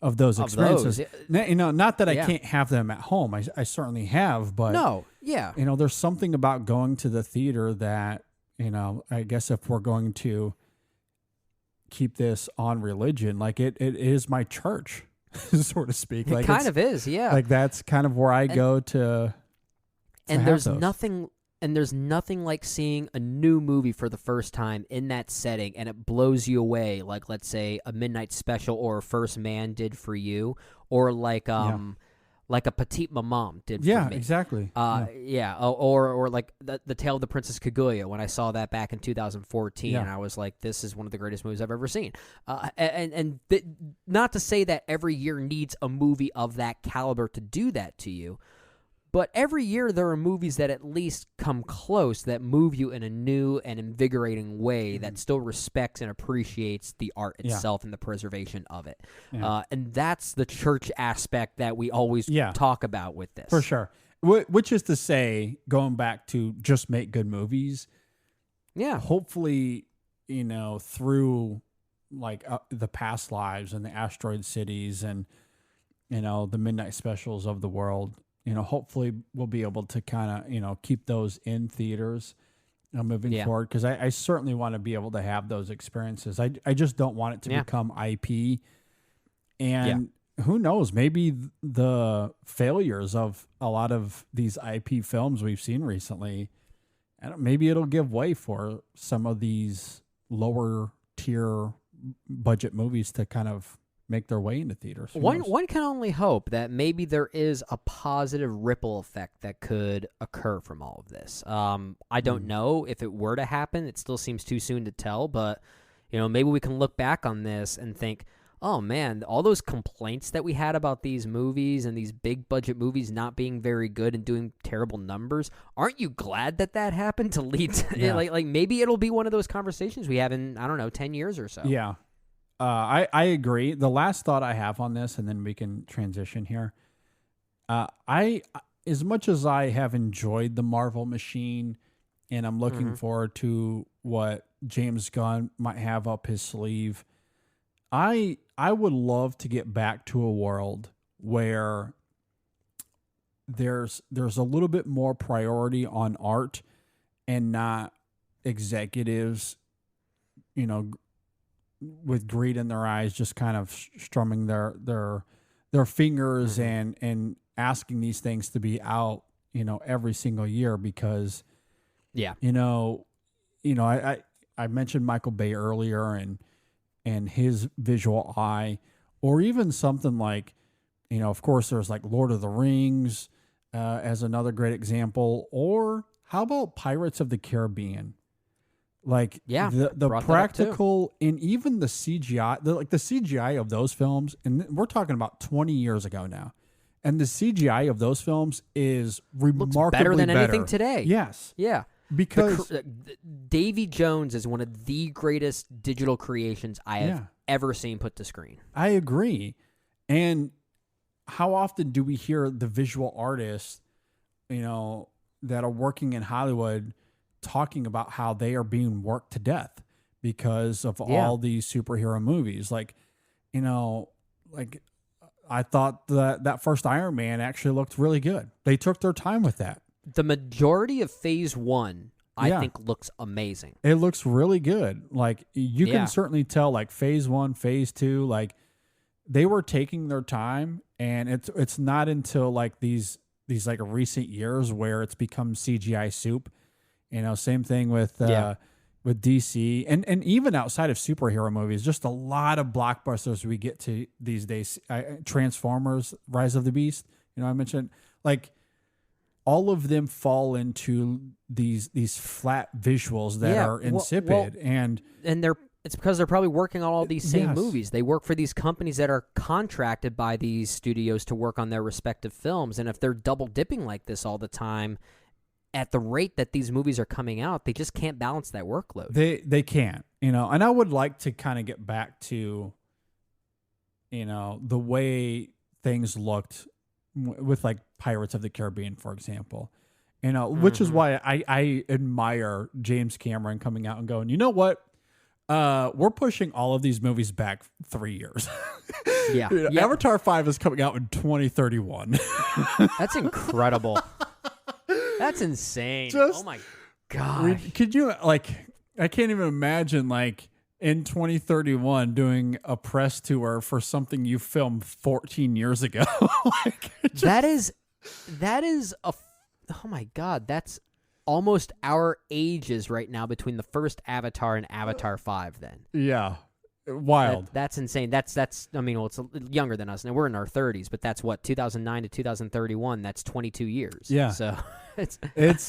of those experiences. Not that I can't have them at home. I certainly have, but there's something about going to the theater that, I guess if we're going to keep this on religion, like it is my church. So to speak. It kind of is, yeah. Like that's kind of where I go to and there's nothing like seeing a new movie for the first time in that setting, and it blows you away, like let's say a Midnight Special or First Man did for you, or like a Petite Maman did for me. Yeah, exactly. Or like the Tale of the Princess Kaguya, when I saw that back in 2014, and I was like, this is one of the greatest movies I've ever seen. Not to say that every year needs a movie of that caliber to do that to you, but every year there are movies that at least come close, that move you in a new and invigorating way that still respects and appreciates the art itself and the preservation of it. And that's the church aspect that we always talk about with this. For sure. Which is to say, going back to just make good movies. Yeah. Hopefully, through like the Past Lives and the Asteroid Cities and, the Midnight Specials of the world, hopefully we'll be able to kind of, keep those in theaters moving forward. Because I certainly want to be able to have those experiences. I just don't want it to become IP. And who knows, maybe the failures of a lot of these IP films we've seen recently, maybe it'll give way for some of these lower tier budget movies to kind of make their way into theaters. One can only hope that maybe there is a positive ripple effect that could occur from all of this. I don't know if it were to happen. It still seems too soon to tell, but maybe we can look back on this and think, oh man, all those complaints that we had about these movies and these big budget movies not being very good and doing terrible numbers, aren't you glad that happened to lead to like maybe it'll be one of those conversations we have in, I don't know, 10 years or so. Yeah. I agree. The last thought I have on this, and then we can transition here. As much as I have enjoyed the Marvel machine, and I'm looking forward to what James Gunn might have up his sleeve, I would love to get back to a world where there's a little bit more priority on art and not executives, with greed in their eyes, just kind of strumming their fingers and asking these things to be out, every single year, because, I mentioned Michael Bay earlier and his visual eye, or even something like, of course there's like Lord of the Rings as another great example, or how about Pirates of the Caribbean? Like the practical and even the CGI, the CGI of those films, and we're talking about 20 years ago now, and the CGI of those films is remarkably better than anything today. Yes. Yeah. Because Davy Jones is one of the greatest digital creations I have ever seen put to screen. I agree. And how often do we hear the visual artists, that are working in Hollywood talking about how they are being worked to death because of all these superhero movies. Like, I thought that first Iron Man actually looked really good. They took their time with that. The majority of Phase 1, I think, looks amazing. It looks really good. Like, you can certainly tell, like, Phase 1, Phase 2, like, they were taking their time, and it's not until, like, these like recent years where it's become CGI soup. Same thing with DC, and even outside of superhero movies, just a lot of blockbusters we get to these days. Transformers, Rise of the Beast, I mentioned, like, all of them fall into these flat visuals that are insipid, and it's because they're probably working on all these same movies. They work for these companies that are contracted by these studios to work on their respective films, and if they're double dipping like this all the time, at the rate that these movies are coming out, they just can't balance that workload. They can't, and I would like to kind of get back to, the way things looked with like Pirates of the Caribbean, for example, which is why I admire James Cameron coming out and going, you know what? We're pushing all of these movies back 3 years. Avatar 5 is coming out in 2031. That's incredible. That's insane. Oh my God. Could you, like, I can't even imagine, like, in 2031 doing a press tour for something you filmed 14 years ago. That is oh my God, that's almost our ages right now between the first Avatar and Avatar 5 then. Yeah. Wild. That's insane. That's I mean, well, it's younger than us. Now we're in our 30s, but that's what, 2009 to 2031. That's 22 years. Yeah. So it's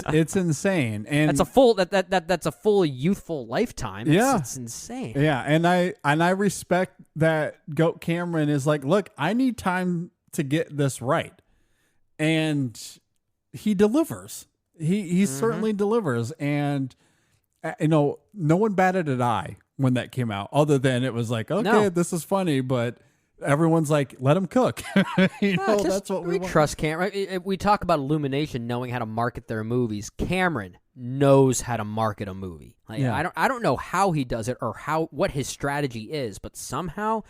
insane. And that's a full youthful lifetime. It's insane. Yeah, and I respect that Goat Cameron is like, look, I need time to get this right. And he delivers. He certainly delivers, and no one batted an eye when that came out, other than it was like, okay, this is funny, but everyone's like, let him cook. That's what we want. Trust Cameron. We talk about Illumination knowing how to market their movies. Cameron knows how to market a movie. I don't know how he does it or what his strategy is, but somehow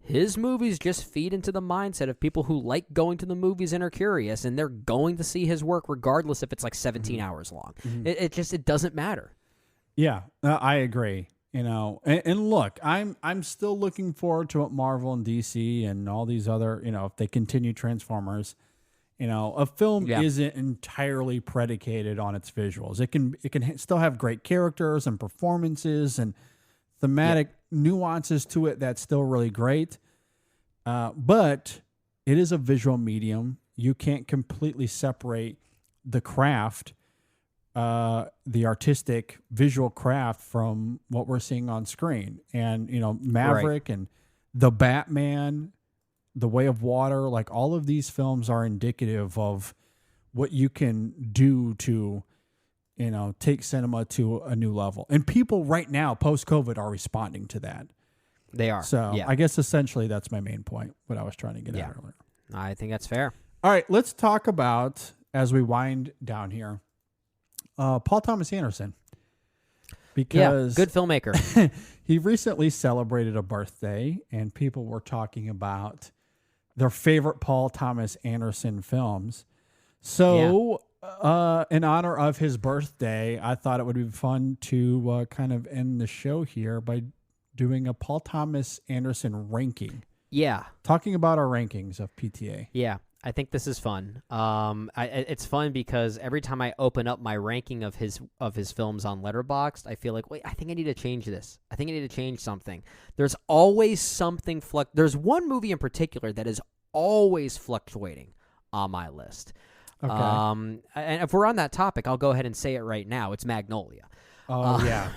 his movies just feed into the mindset of people who like going to the movies and are curious, and they're going to see his work regardless if it's like 17 hours long. It doesn't matter. Yeah, I agree. And look, I'm still looking forward to what Marvel and DC and all these other, if they continue Transformers, a film isn't entirely predicated on its visuals. It can still have great characters and performances and thematic nuances to it that's still really great. But it is a visual medium. You can't completely separate the craft, the artistic visual craft, from what we're seeing on screen. And, Maverick and The Batman, The Way of Water, like all of these films are indicative of what you can do to, take cinema to a new level. And people right now, post-COVID, are responding to that. They are. So I guess essentially that's my main point, what I was trying to get at earlier. I think that's fair. All right, let's talk about, as we wind down here, Paul Thomas Anderson. Because good filmmaker. He recently celebrated a birthday, and people were talking about their favorite Paul Thomas Anderson films. So in honor of his birthday, I thought it would be fun to kind of end the show here by doing a Paul Thomas Anderson ranking. Yeah. Talking about our rankings of PTA. Yeah. I think this is fun. It's fun because every time I open up my ranking of his films on Letterboxd, I feel like, wait, I think I need to change this. I think I need to change something. There's always something There's one movie in particular that is always fluctuating on my list. Okay. And if we're on that topic, I'll go ahead and say it right now. It's Magnolia. Oh, yeah.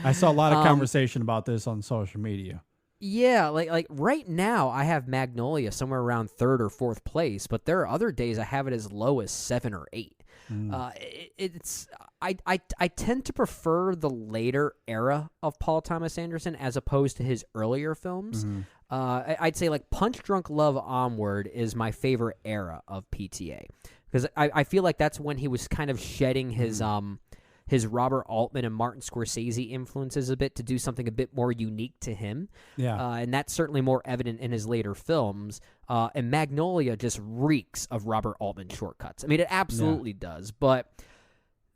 I saw a lot of conversation about this on social media. Yeah, like right now I have Magnolia somewhere around 3rd or 4th place, but there are other days I have it as low as 7 or 8. I tend to prefer the later era of Paul Thomas Anderson as opposed to his earlier films. I'd say like Punch Drunk Love onward is my favorite era of PTA because I feel like that's when he was kind of shedding his his Robert Altman and Martin Scorsese influences a bit to do something a bit more unique to him. Yeah. And that's certainly more evident in his later films. And Magnolia just reeks of Robert Altman shortcuts. I mean, it absolutely does. But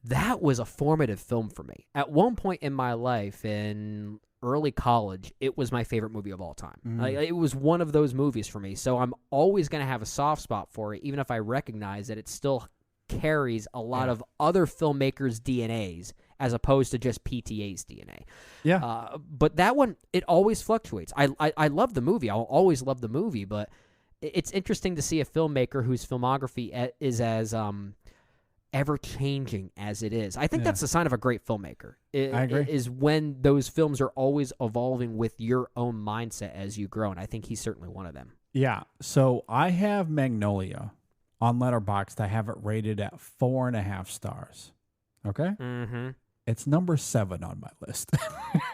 that was a formative film for me. At one point in my life, in early college, it was my favorite movie of all time. It was one of those movies for me. So I'm always going to have a soft spot for it, even if I recognize that it still carries a lot of other filmmakers' DNAs as opposed to just PTA's DNA. Yeah. But that one, it always fluctuates. I love the movie. I'll always love the movie, but it's interesting to see a filmmaker whose filmography is as ever-changing as it is. I think that's the sign of a great filmmaker. I agree. Is when those films are always evolving with your own mindset as you grow, and I think he's certainly one of them. Yeah. So I have Magnolia on Letterboxd. I have it rated at 4.5 stars. Okay? Mm-hmm. It's number 7 on my list.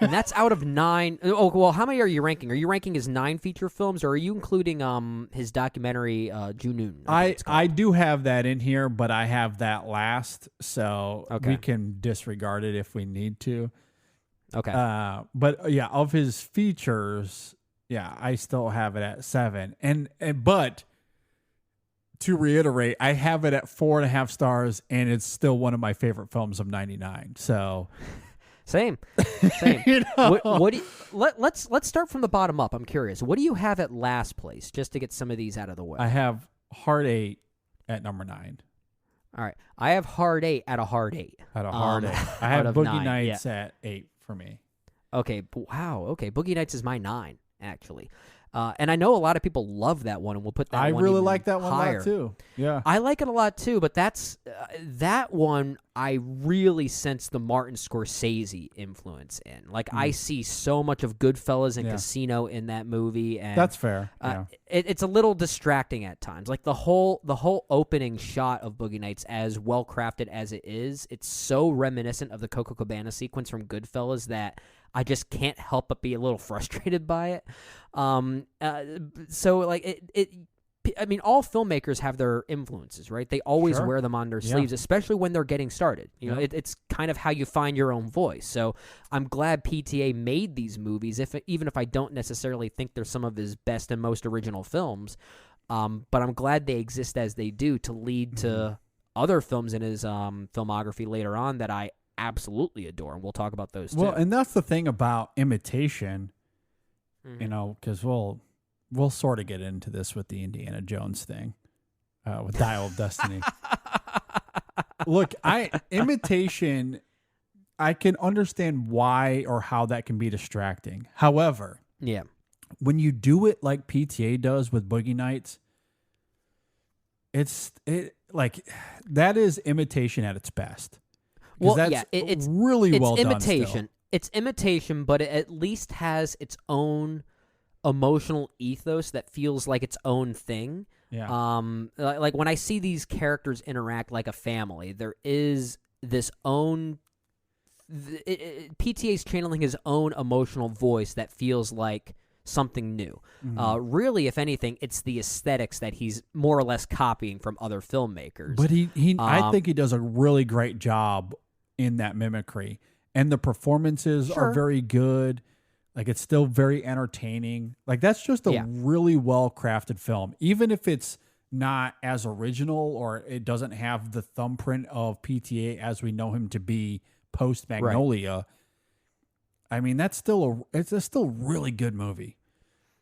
And that's out of 9. Oh, well, how many are you ranking? Are you ranking his 9 feature films, or are you including his documentary, Junoon? I do have that in here, but I have that last, so we can disregard it if we need to. Okay. But yeah, of his features, I still have it at 7. But to reiterate, I have it at 4.5 stars, and it's still one of my favorite films of '99. So, same. You know? What do you, let's start from the bottom up. I'm curious. What do you have at last place, just to get some of these out of the way? I have Hard 8 at number 9. All right, I have Hard 8 at a Hard 8. At a Hard 8, I have Boogie Nights at 8 for me. Okay. Wow. Okay. Boogie Nights is my 9, actually. And I know a lot of people love that one, and we'll put that one really even like that one higher. a lot too. Yeah. I like it a lot too, but that's that one I really sense the Martin Scorsese influence in. Like I see so much of Goodfellas and Casino in that movie, and that's fair. It's a little distracting at times. Like the whole opening shot of Boogie Nights, as well crafted as it is, it's so reminiscent of the Coco Cabana sequence from Goodfellas that I just can't help but be a little frustrated by it. So like I mean, all filmmakers have their influences, right? They always wear them on their sleeves, especially when they're getting started. You know, it's kind of how you find your own voice. So I'm glad PTA made these movies, even if I don't necessarily think they're some of his best and most original films. But I'm glad they exist as they do to lead to other films in his filmography later on that I absolutely adore, and we'll talk about those too. Well, and that's the thing about imitation, you know, because we'll sort of get into this with the Indiana Jones thing, with Dial of Destiny. Look, imitation, I can understand why or how that can be distracting. However, when you do it like PTA does with Boogie Nights, like that is imitation at its best. Well, that's it's really well done. Imitation. It's imitation, but it at least has its own emotional ethos that feels like its own thing. Yeah. Like when I see these characters interact like a family, there is this own. PTA's channeling his own emotional voice that feels like something new. Really, if anything, it's the aesthetics that he's more or less copying from other filmmakers. But I think he does a really great job in that mimicry, and the performances are very good. Like it's still very entertaining. Like that's just a really well crafted film, even if it's not as original or it doesn't have the thumbprint of PTA as we know him to be post Magnolia. Right. I mean, that's still it's a still really good movie,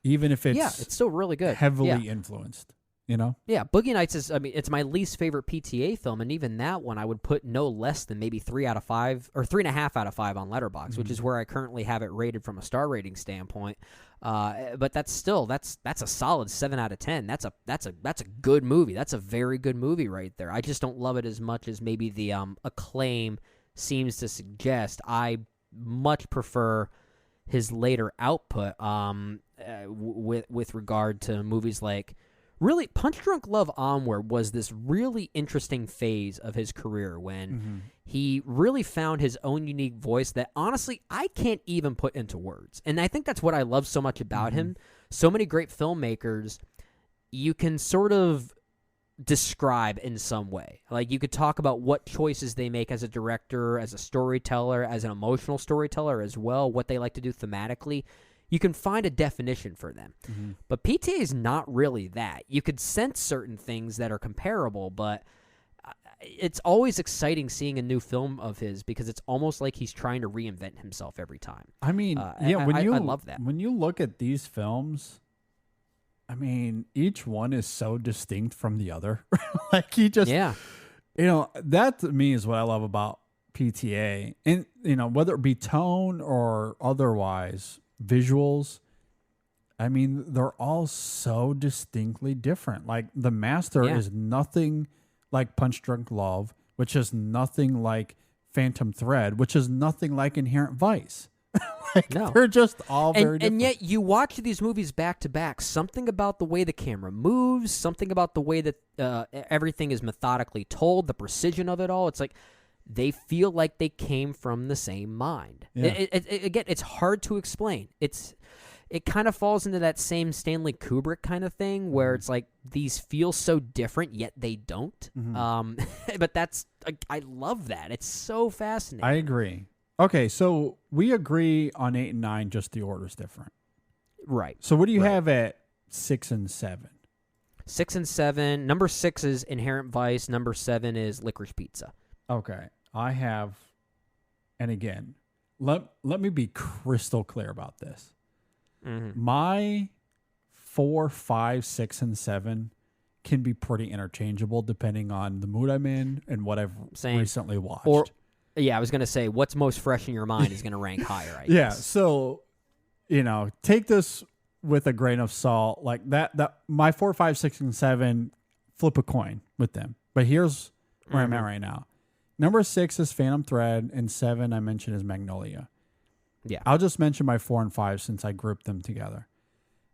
even if it's still really good, heavily influenced. You know? Yeah, Boogie Nights is, I mean, it's my least favorite PTA film, and even that one I would put no less than maybe 3 out of 5, or 3.5 out of 5 on Letterboxd, which is where I currently have it rated from a star rating standpoint. But that's still, that's a solid 7 out of 10. That's a good movie. That's a very good movie right there. I just don't love it as much as maybe the acclaim seems to suggest. I much prefer his later output with regard to movies like. Really, Punch Drunk Love onward was this really interesting phase of his career when he really found his own unique voice that, honestly, I can't even put into words. And I think that's what I love so much about him. So many great filmmakers, you can sort of describe in some way. Like, you could talk about what choices they make as a director, as a storyteller, as an emotional storyteller as well, what they like to do thematically. You can find a definition for them. Mm-hmm. But PTA is not really that. You could sense certain things that are comparable, but it's always exciting seeing a new film of his because it's almost like he's trying to reinvent himself every time. I mean, I love that. When you look at these films, I mean, each one is so distinct from the other. Like, he just, that to me is what I love about PTA. And, whether it be tone or otherwise, visuals, I mean, they're all so distinctly different. Like, The Master is nothing like Punch Drunk Love, which is nothing like Phantom Thread, which is nothing like Inherent Vice. They're just all very different. And yet you watch these movies back to back, something about the way the camera moves, something about the way that everything is methodically told, the precision of it all. It's like they feel like they came from the same mind. Yeah. Again, it's hard to explain. It kind of falls into that same Stanley Kubrick kind of thing where it's like these feel so different, yet they don't. Mm-hmm. But I love that. It's so fascinating. I agree. Okay, so we agree on 8 and 9, just the order's different. Right. So what do you have at 6 and 7? 6 and 7. Number 6 is Inherent Vice. Number 7 is Licorice Pizza. Okay. I have, and again, let me be crystal clear about this. Mm-hmm. My 4, 5, 6, and 7 can be pretty interchangeable depending on the mood I'm in and what I've recently watched. I was going to say, what's most fresh in your mind is going to rank higher, I guess. Yeah, so, take this with a grain of salt. Like, that my 4, 5, 6, and 7, flip a coin with them. But here's where I'm at right now. Number 6 is Phantom Thread, and 7 I mentioned is Magnolia. Yeah. I'll just mention my 4 and 5 since I grouped them together.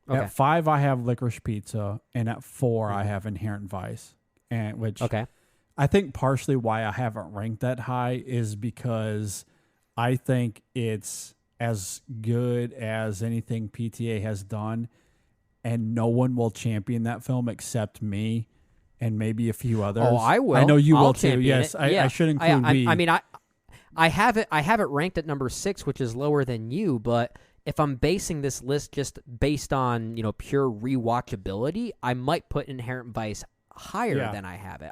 Okay. At 5, I have Licorice Pizza, and at 4, I have Inherent Vice, which I think partially why I haven't ranked that high is because I think it's as good as anything PTA has done, and no one will champion that film except me and maybe a few others. Oh, I will. I know you will too. Champion yes, I should include we. I mean, I have it ranked at number 6, which is lower than you, but if I'm basing this list just based on, pure rewatchability, I might put Inherent Vice higher than I have it.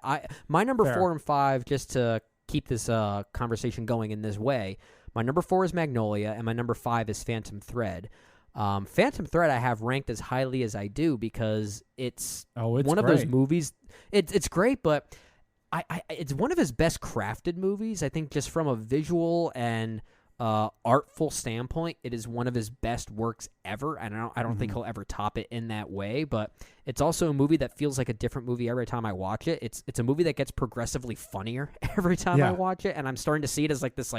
My number 4 and 5, just to keep this conversation going in this way, my number 4 is Magnolia, and my number 5 is Phantom Thread. Phantom Thread I have ranked as highly as I do because it's one of those movies. It's great, but it's one of his best crafted movies. I think just from a visual and artful standpoint, it is one of his best works ever. I don't think he'll ever top it in that way, but it's also a movie that feels like a different movie every time I watch it. It's a movie that gets progressively funnier every time I watch it, and I'm starting to see it as like this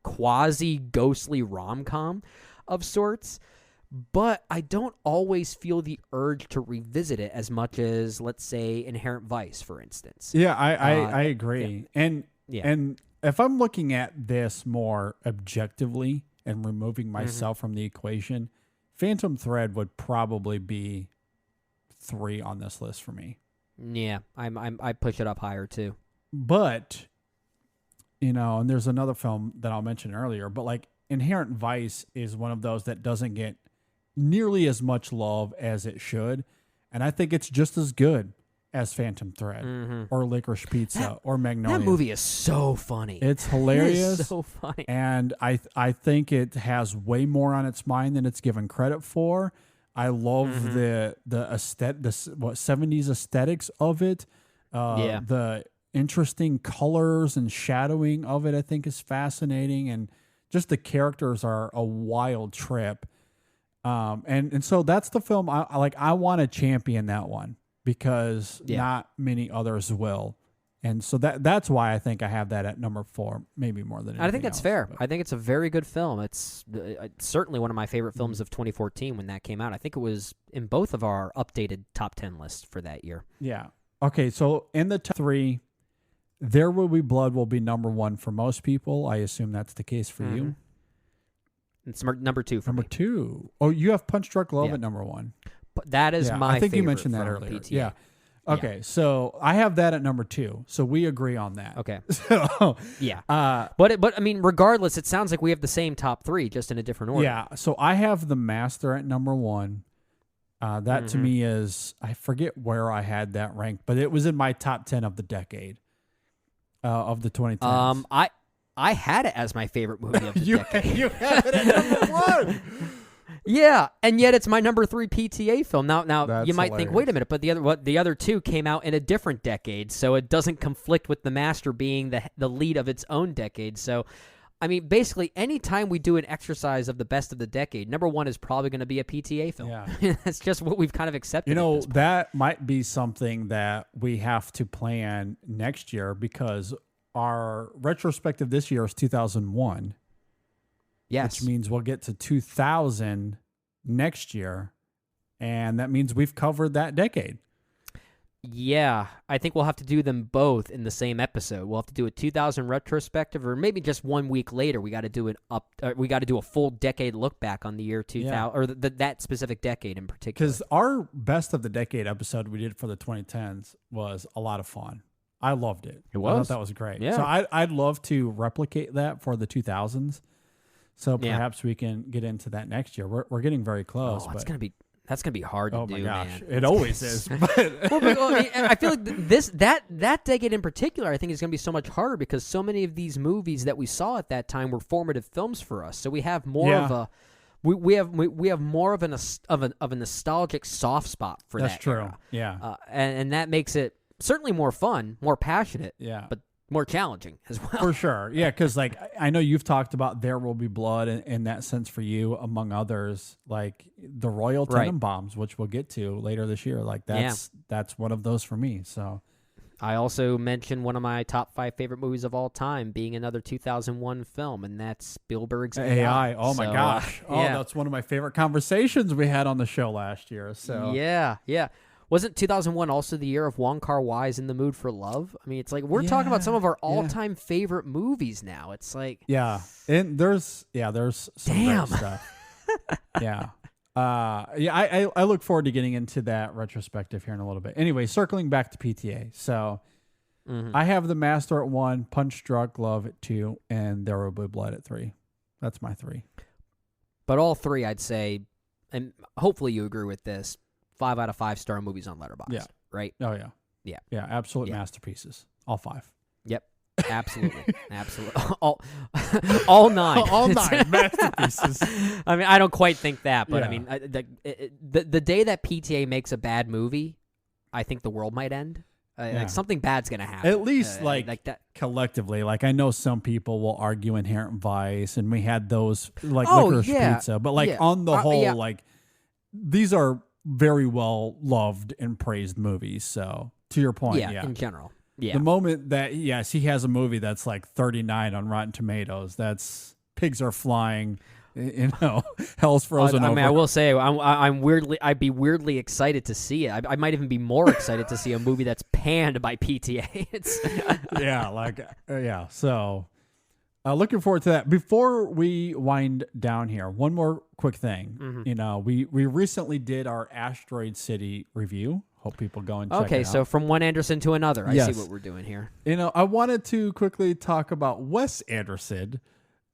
quasi ghostly rom-com of sorts. But I don't always feel the urge to revisit it as much as, let's say, Inherent Vice, for instance. Yeah, I agree. Yeah. And if I'm looking at this more objectively and removing myself from the equation, Phantom Thread would probably be 3 on this list for me. Yeah, I push it up higher too. But, and there's another film that I'll mention earlier, but Inherent Vice is one of those that doesn't get nearly as much love as it should, and I think it's just as good as Phantom Thread or Licorice Pizza or Magnolia. That movie is so funny. It's hilarious. It's so funny. And I think it has way more on its mind than it's given credit for. I love the 70s aesthetics of it. The interesting colors and shadowing of it I think is fascinating, and just the characters are a wild trip. And so that's the film I want to champion that one because not many others will. And so that's why I think I have that at number 4, maybe more than anything I think that's else, fair. But. I think it's a very good film. It's certainly one of my favorite films of 2014 when that came out. I think it was in both of our updated top 10 lists for that year. Yeah. Okay, so in the top 3, There Will Be Blood will be number 1 for most people. I assume that's the case for you. It's number 2 for number me. 2. Oh, you have Punch Drunk Love at number 1. But that is my favorite. I think you mentioned that earlier. PTA. Yeah. Okay, so I have that at number 2. So we agree on that. Okay. So Yeah. But I mean, regardless, it sounds like we have the same top 3, just in a different order. yeah, so I have The Master at number 1. That to me is, I forget where I had that ranked, but it was in my top 10 of the decade, of the 2010s. I had it as my favorite movie of the decade. You have it at number 1. Yeah, and yet it's my number 3 PTA film. Now That's you might think, hilarious. wait a minute, but the other 2 came out in a different decade, so it doesn't conflict with The Master being the lead of its own decade. So, I mean, basically, any time we do an exercise of the best of the decade, number 1 is probably going to be a PTA film. Yeah. That's just what we've kind of accepted. You at know, this point. that might be something that we have to plan next year, because our retrospective this year is 2001. Yes. Which means we'll get to 2000 next year, and that means we've covered that decade. Yeah, I think we'll have to do them both in the same episode. We'll have to do a 2000 retrospective, or maybe just 1 week later. We got to do we got to do a full decade look back on the year 2000, or that specific decade in particular. Because our best of the decade episode we did for the 2010s was a lot of fun. I loved it. It I thought was. that was great. Yeah. So I'd love to replicate that for the 2000s. So perhaps we can get into that next year. We're getting very close. Oh, but that's gonna be hard to oh do, my gosh, man. it always is. But Well, I feel like that decade in particular, I think is going to be so much harder because so many of these movies that we saw at that time were formative films for us. So we have more of a we have more of a nostalgic soft spot for that's that true. era. Yeah. And that makes it certainly more fun, more passionate, Yeah. but more challenging as well. For sure. Yeah, because like I know you've talked about There Will Be Blood in that sense for you, among others, like the Royal Tenenbaums, which we'll get to later this year. Like that's one of those for me. So I also mentioned one of my top 5 favorite movies of all time being another 2001 film, and that's Spielberg's AI. Oh my So, gosh. That's one of my favorite conversations we had on the show last year. So Yeah. Wasn't 2001 also the year of Wong Kar-wai's In the Mood for Love? I mean, it's like we're talking about some of our all-time favorite movies now. It's like and there's some Damn. great stuff. I look forward to getting into that retrospective here in a little bit. Anyway, circling back to PTA. So I have The Master at 1, Punch Drunk Love at 2, and There Will Be Blood at 3. That's my 3. But all 3, I'd say, and hopefully you agree with this, 5 out of 5 star movies on Letterboxd. Yeah. Right? Oh yeah. Yeah. Yeah, absolute masterpieces. All 5. Yep. Absolutely. Absolutely. All 9. All 9 masterpieces. I mean, I don't quite think that, but I Yeah. mean, the day that PTA makes a bad movie, I think the world might end. Like something bad's gonna happen. At least like that. collectively. Like I know some people will argue Inherent Vice, and we had those like Oh, Licorice yeah. Pizza, but like Yeah. on the whole, yeah. like these are very well loved and praised movies. So to your point, In general. Yeah. the moment that he has a movie that's like 39 on Rotten Tomatoes, that's Pigs Are Flying, Hell's Frozen I Over. mean, I will say, I'd be weirdly excited to see it. I might even be more excited to see a movie that's panned by PTA. So looking forward to that. Before we wind down here, one more quick thing. We recently did our Asteroid City review. Hope people go and check it out. Okay, so from one Anderson to another, I Yes. see what we're doing here. I wanted to quickly talk about Wes Anderson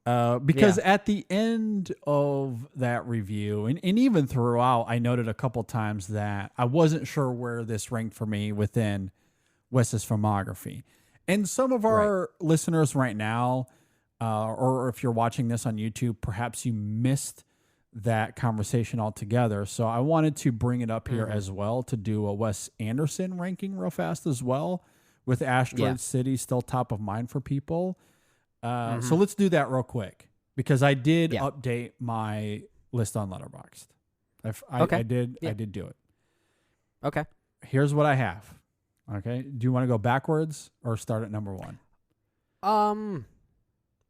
because at the end of that review, and even throughout, I noted a couple times that I wasn't sure where this ranked for me within Wes's filmography. And some of our listeners right now, or if you're watching this on YouTube, perhaps you missed that conversation altogether. So I wanted to bring it up here as well to do a Wes Anderson ranking real fast as well, with Asteroid City still top of mind for people. So let's do that real quick because I did update my list on Letterboxd. I did do it. Okay. Here's what I have. Okay. Do you want to go backwards or start at number 1?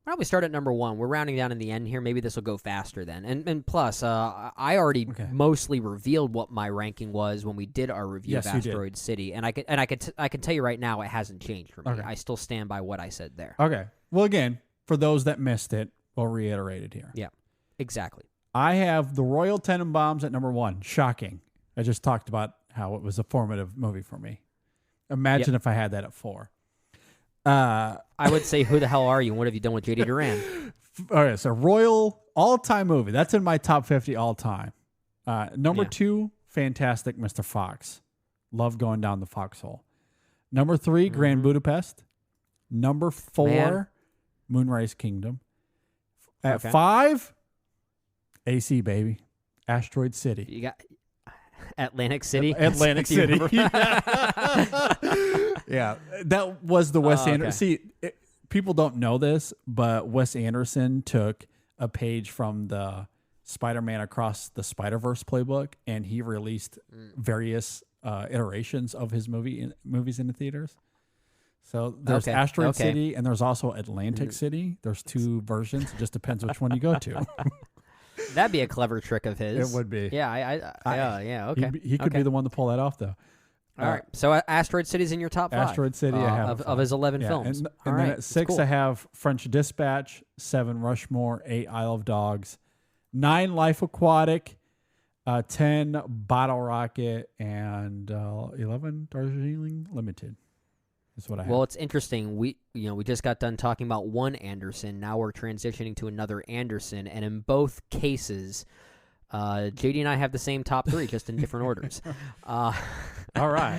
Probably start at number 1. We're rounding down in the end here. Maybe this will go faster then. And plus, I already mostly revealed what my ranking was when we did our review of Asteroid City, and I can tell you right now it hasn't changed for me. Okay. I still stand by what I said there. Okay. Well, again, for those that missed it, we'll reiterate it here. Yeah, exactly. I have The Royal Tenenbaums at number 1. Shocking. I just talked about how it was a formative movie for me. Imagine if I had that at 4. I would say, who the hell are you? And what have you done with J.D. Duran? All right, so Royal all-time movie. That's in my top 50 all-time. Number 2, Fantastic Mr. Fox. Love going down the foxhole. Number 3, Grand Budapest. Number 4, Moonrise Kingdom. At 5, AC, baby. Asteroid City. You got Atlantic City. Atlantic City. Yeah, that was the Wes Anderson. Okay. See, people don't know this, but Wes Anderson took a page from the Spider-Man Across the Spider-Verse playbook, and he released various iterations of his movies in the theaters. So there's Asteroid City, and there's also Atlantic City. There's 2 versions. It just depends which one you go to. That'd be a clever trick of his. It would be. Yeah, okay. He could be the one to pull that off, though. All right. So Asteroid City's in your top 5. Asteroid City, I have of his 11 films. And All then right. at 6, cool. I have French Dispatch, 7, Rushmore, 8, Isle of Dogs, 9, Life Aquatic, 10, Bottle Rocket, and 11, Darjeeling Limited. Is what I have. Well, it's interesting. We just got done talking about one Anderson. Now we're transitioning to another Anderson, and in both cases, JD and I have the same top 3, just in different orders. All right.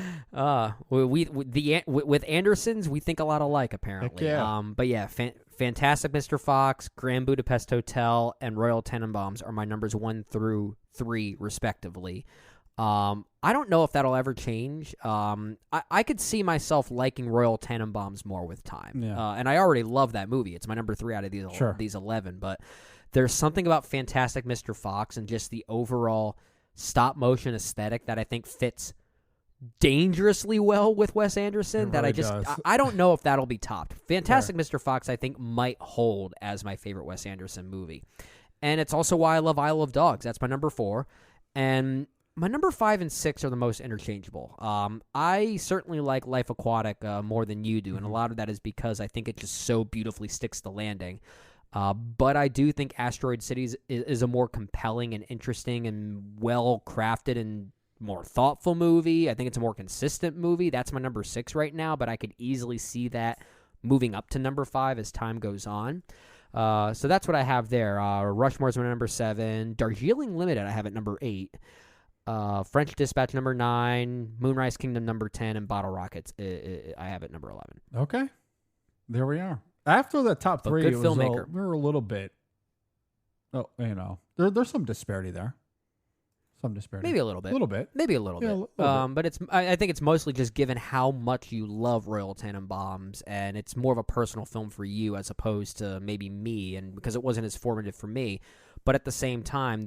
With Andersons, we think a lot alike, apparently. Heck yeah. But yeah, Fantastic Mr. Fox, Grand Budapest Hotel, and Royal Tenenbaums are my numbers 1 through 3, respectively. I don't know if that'll ever change. I could see myself liking Royal Tenenbaums more with time. Yeah. And I already love that movie. It's my number 3 out of these 11. But there's something about Fantastic Mr. Fox and just the overall stop-motion aesthetic that I think fits dangerously well with Wes Anderson. It that really I don't know if that'll be topped. Fantastic Mr. Fox, I think, might hold as my favorite Wes Anderson movie. And it's also why I love Isle of Dogs. That's my number 4. And my number 5 and 6 are the most interchangeable. I certainly like Life Aquatic more than you do, and a lot of that is because I think it just so beautifully sticks the landing. But I do think Asteroid City is a more compelling and interesting and well-crafted and more thoughtful movie. I think it's a more consistent movie. That's my number 6 right now, but I could easily see that moving up to number 5 as time goes on. So that's what I have there. Rushmore's my number 7. Darjeeling Limited I have at number 8. French Dispatch number 9, Moonrise Kingdom number 10, and Bottle Rockets I have at number 11. Okay. There we are. After the top 3, good it was filmmaker. we were a little bit, there's some disparity there. Some disparity. Maybe a little bit. A little bit. Maybe a little Yeah, bit. a little bit. But I think it's mostly just given how much you love Royal Tenenbaums, and it's more of a personal film for you as opposed to maybe me, and because it wasn't as formative for me. But at the same time,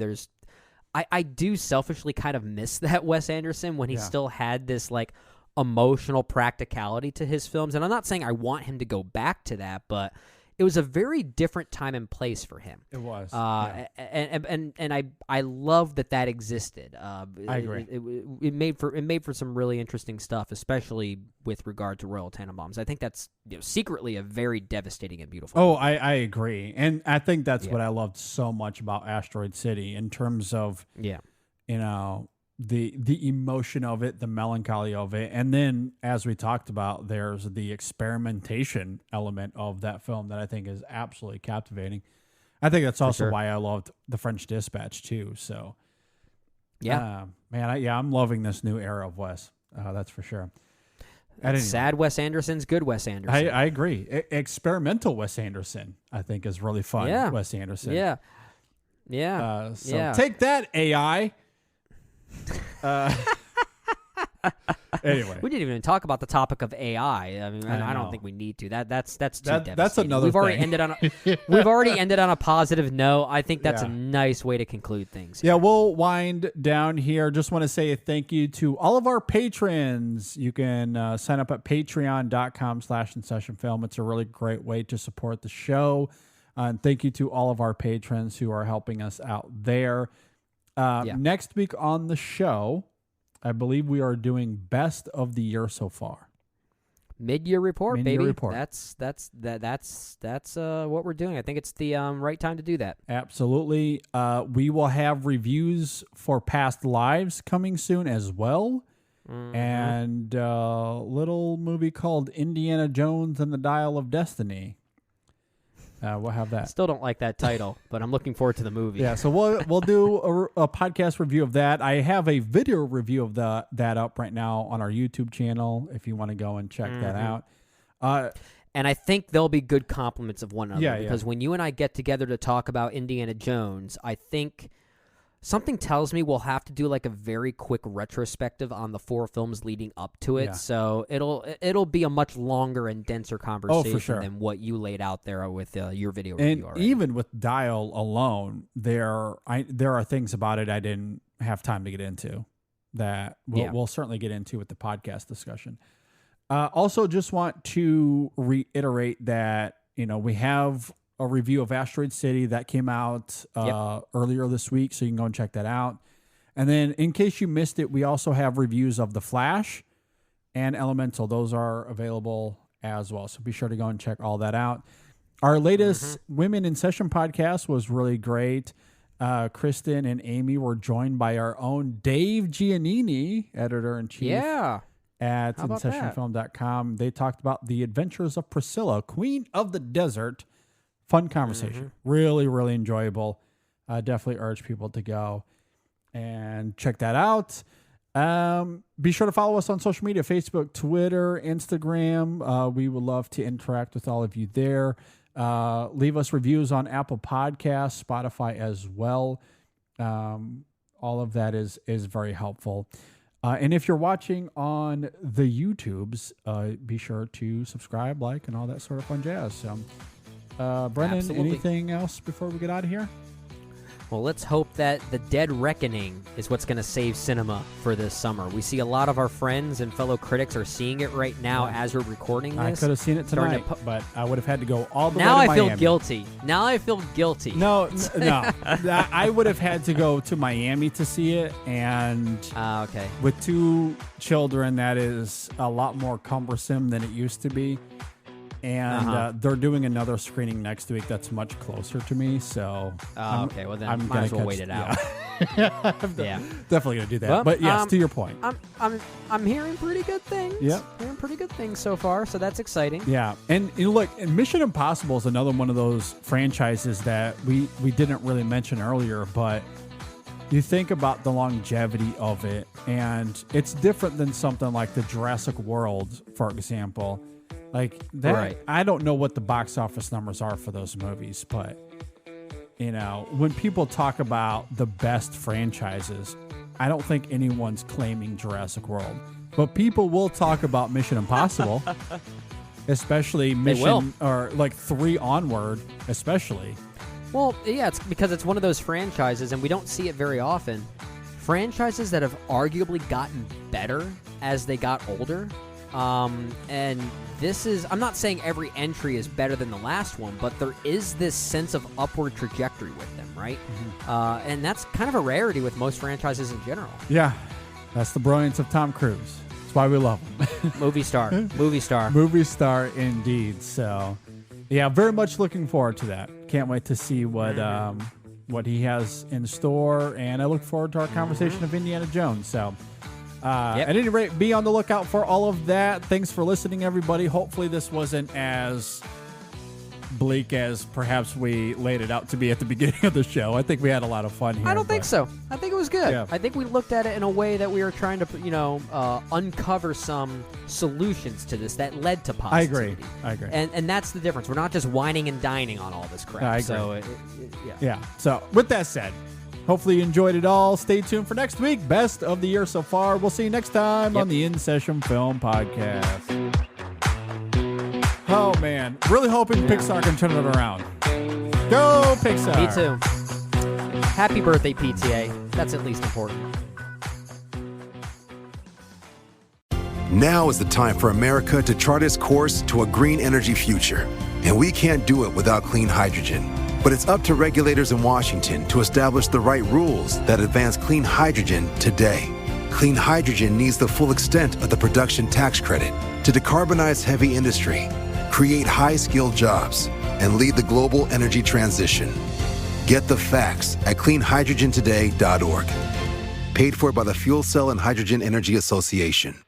I do selfishly kind of miss that Wes Anderson when he still had this like emotional practicality to his films. And I'm not saying I want him to go back to that, but it was a very different time and place for him. It was. And I love that existed. I agree. It made for some really interesting stuff, especially with regard to Royal Tenenbaums. I think that's secretly a very devastating and beautiful movie. I agree. And I think that's what I loved so much about Asteroid City in terms of the emotion of it, the melancholy of it. And then, as we talked about, there's the experimentation element of that film that I think is absolutely captivating. I think that's also why I loved The French Dispatch, too. So, I'm loving this new era of Wes. That's for sure. Sad Wes Anderson's good Wes Anderson. I agree. Experimental Wes Anderson, I think, is really fun. Yeah. Wes Anderson. Yeah. Take that, AI. Anyway, we didn't even talk about the topic of AI. I mean, I don't think we need to. That's too devastating. That's another We've already thing. We've already ended on a positive note. I think that's a nice way to conclude things. Yeah, we'll wind down here. Just want to say a thank you to all of our patrons. You can sign up at patreon.com/InSessionFilm. It's a really great way to support the show. And thank you to all of our patrons who are helping us out there. Next week on the show, I believe we are doing best of the year so far. Mid-year report, Mid-year baby. report. That's what we're doing. I think it's the right time to do that. Absolutely. We will have reviews for past lives coming soon as well. and a little movie called Indiana Jones and the Dial of Destiny. We'll have that. Still don't like that title, but I'm looking forward to the movie. Yeah, so we'll do a podcast review of that. I have a video review of that up right now on our YouTube channel if you want to go and check that out. And I think there'll be good compliments of one another because when you and I get together to talk about Indiana Jones, I think something tells me we'll have to do like a very quick retrospective on the 4 films leading up to it. Yeah. So it'll be a much longer and denser conversation than what you laid out there with your video review already. Even with Dial alone, there are things about it I didn't have time to get into that we'll certainly get into with the podcast discussion. Also, just want to reiterate that we have a review of Asteroid City that came out earlier this week, so you can go and check that out. And then, in case you missed it, we also have reviews of The Flash and Elemental. Those are available as well, so be sure to go and check all that out. Our latest Women in Session podcast was really great. Kristen and Amy were joined by our own Dave Giannini, editor-in-chief. Yeah. At InSessionFilm.com. They talked about the adventures of Priscilla, Queen of the Desert. Fun conversation. Really, really enjoyable. Definitely urge people to go and check that out. Be sure to follow us on social media, Facebook, Twitter, Instagram. We would love to interact with all of you there. Leave us reviews on Apple Podcasts, Spotify as well. All of that is very helpful. And if you're watching on the YouTubes, be sure to subscribe, like, and all that sort of fun jazz. So, Brennan, Absolutely. Anything else before we get out of here? Well, let's hope that The Dead Reckoning is what's going to save cinema for this summer. We see a lot of our friends and fellow critics are seeing it right now as we're recording this. I could have seen it tonight, but I would have had to go all the now way to Miami. Now I feel guilty. No. I would have had to go to Miami to see it, and okay. With 2 children, that is a lot more cumbersome than it used to be. And they're doing another screening next week that's much closer to me. So, okay. Well, then I might as well wait it out. Yeah, definitely gonna do that. Well, but yes, to your point, I'm hearing pretty good things. Yeah, hearing pretty good things so far. So that's exciting. Yeah, and look, Mission Impossible is another one of those franchises that we didn't really mention earlier, but you think about the longevity of it, and it's different than something like the Jurassic World, for example. Like that, right. I don't know what the box office numbers are for those movies, but when people talk about the best franchises, I don't think anyone's claiming Jurassic World, but people will talk about Mission Impossible, especially Mission or like 3 onward, especially. Well, yeah, it's because it's one of those franchises, and we don't see it very often. Franchises that have arguably gotten better as they got older. And this is, I'm not saying every entry is better than the last one, but there is this sense of upward trajectory with them, right? And that's kind of a rarity with most franchises in general. Yeah, that's the brilliance of Tom Cruise. That's why we love him. Movie star indeed. So, yeah, very much looking forward to that. Can't wait to see what he has in store, and I look forward to our conversation of Indiana Jones. So. At any rate, be on the lookout for all of that. Thanks for listening, everybody. Hopefully this wasn't as bleak as perhaps we laid it out to be at the beginning of the show. I think we had a lot of fun here. I don't think so. I think it was good. Yeah. I think we looked at it in a way that we were trying to, uncover some solutions to this that led to positivity. I agree. And that's the difference. We're not just whining and dining on all this crap. I agree. So, yeah. So, with that said, hopefully you enjoyed it all. Stay tuned for next week. Best of the year so far. We'll see you next time on the InSession Film Podcast. Oh, man. Really hoping Pixar can turn it around. Go, Pixar. Me too. Happy birthday, PTA. That's at least important. Now is the time for America to chart its course to a green energy future. And we can't do it without clean hydrogen. But it's up to regulators in Washington to establish the right rules that advance clean hydrogen today. Clean hydrogen needs the full extent of the production tax credit to decarbonize heavy industry, create high-skilled jobs, and lead the global energy transition. Get the facts at cleanhydrogentoday.org. Paid for by the Fuel Cell and Hydrogen Energy Association.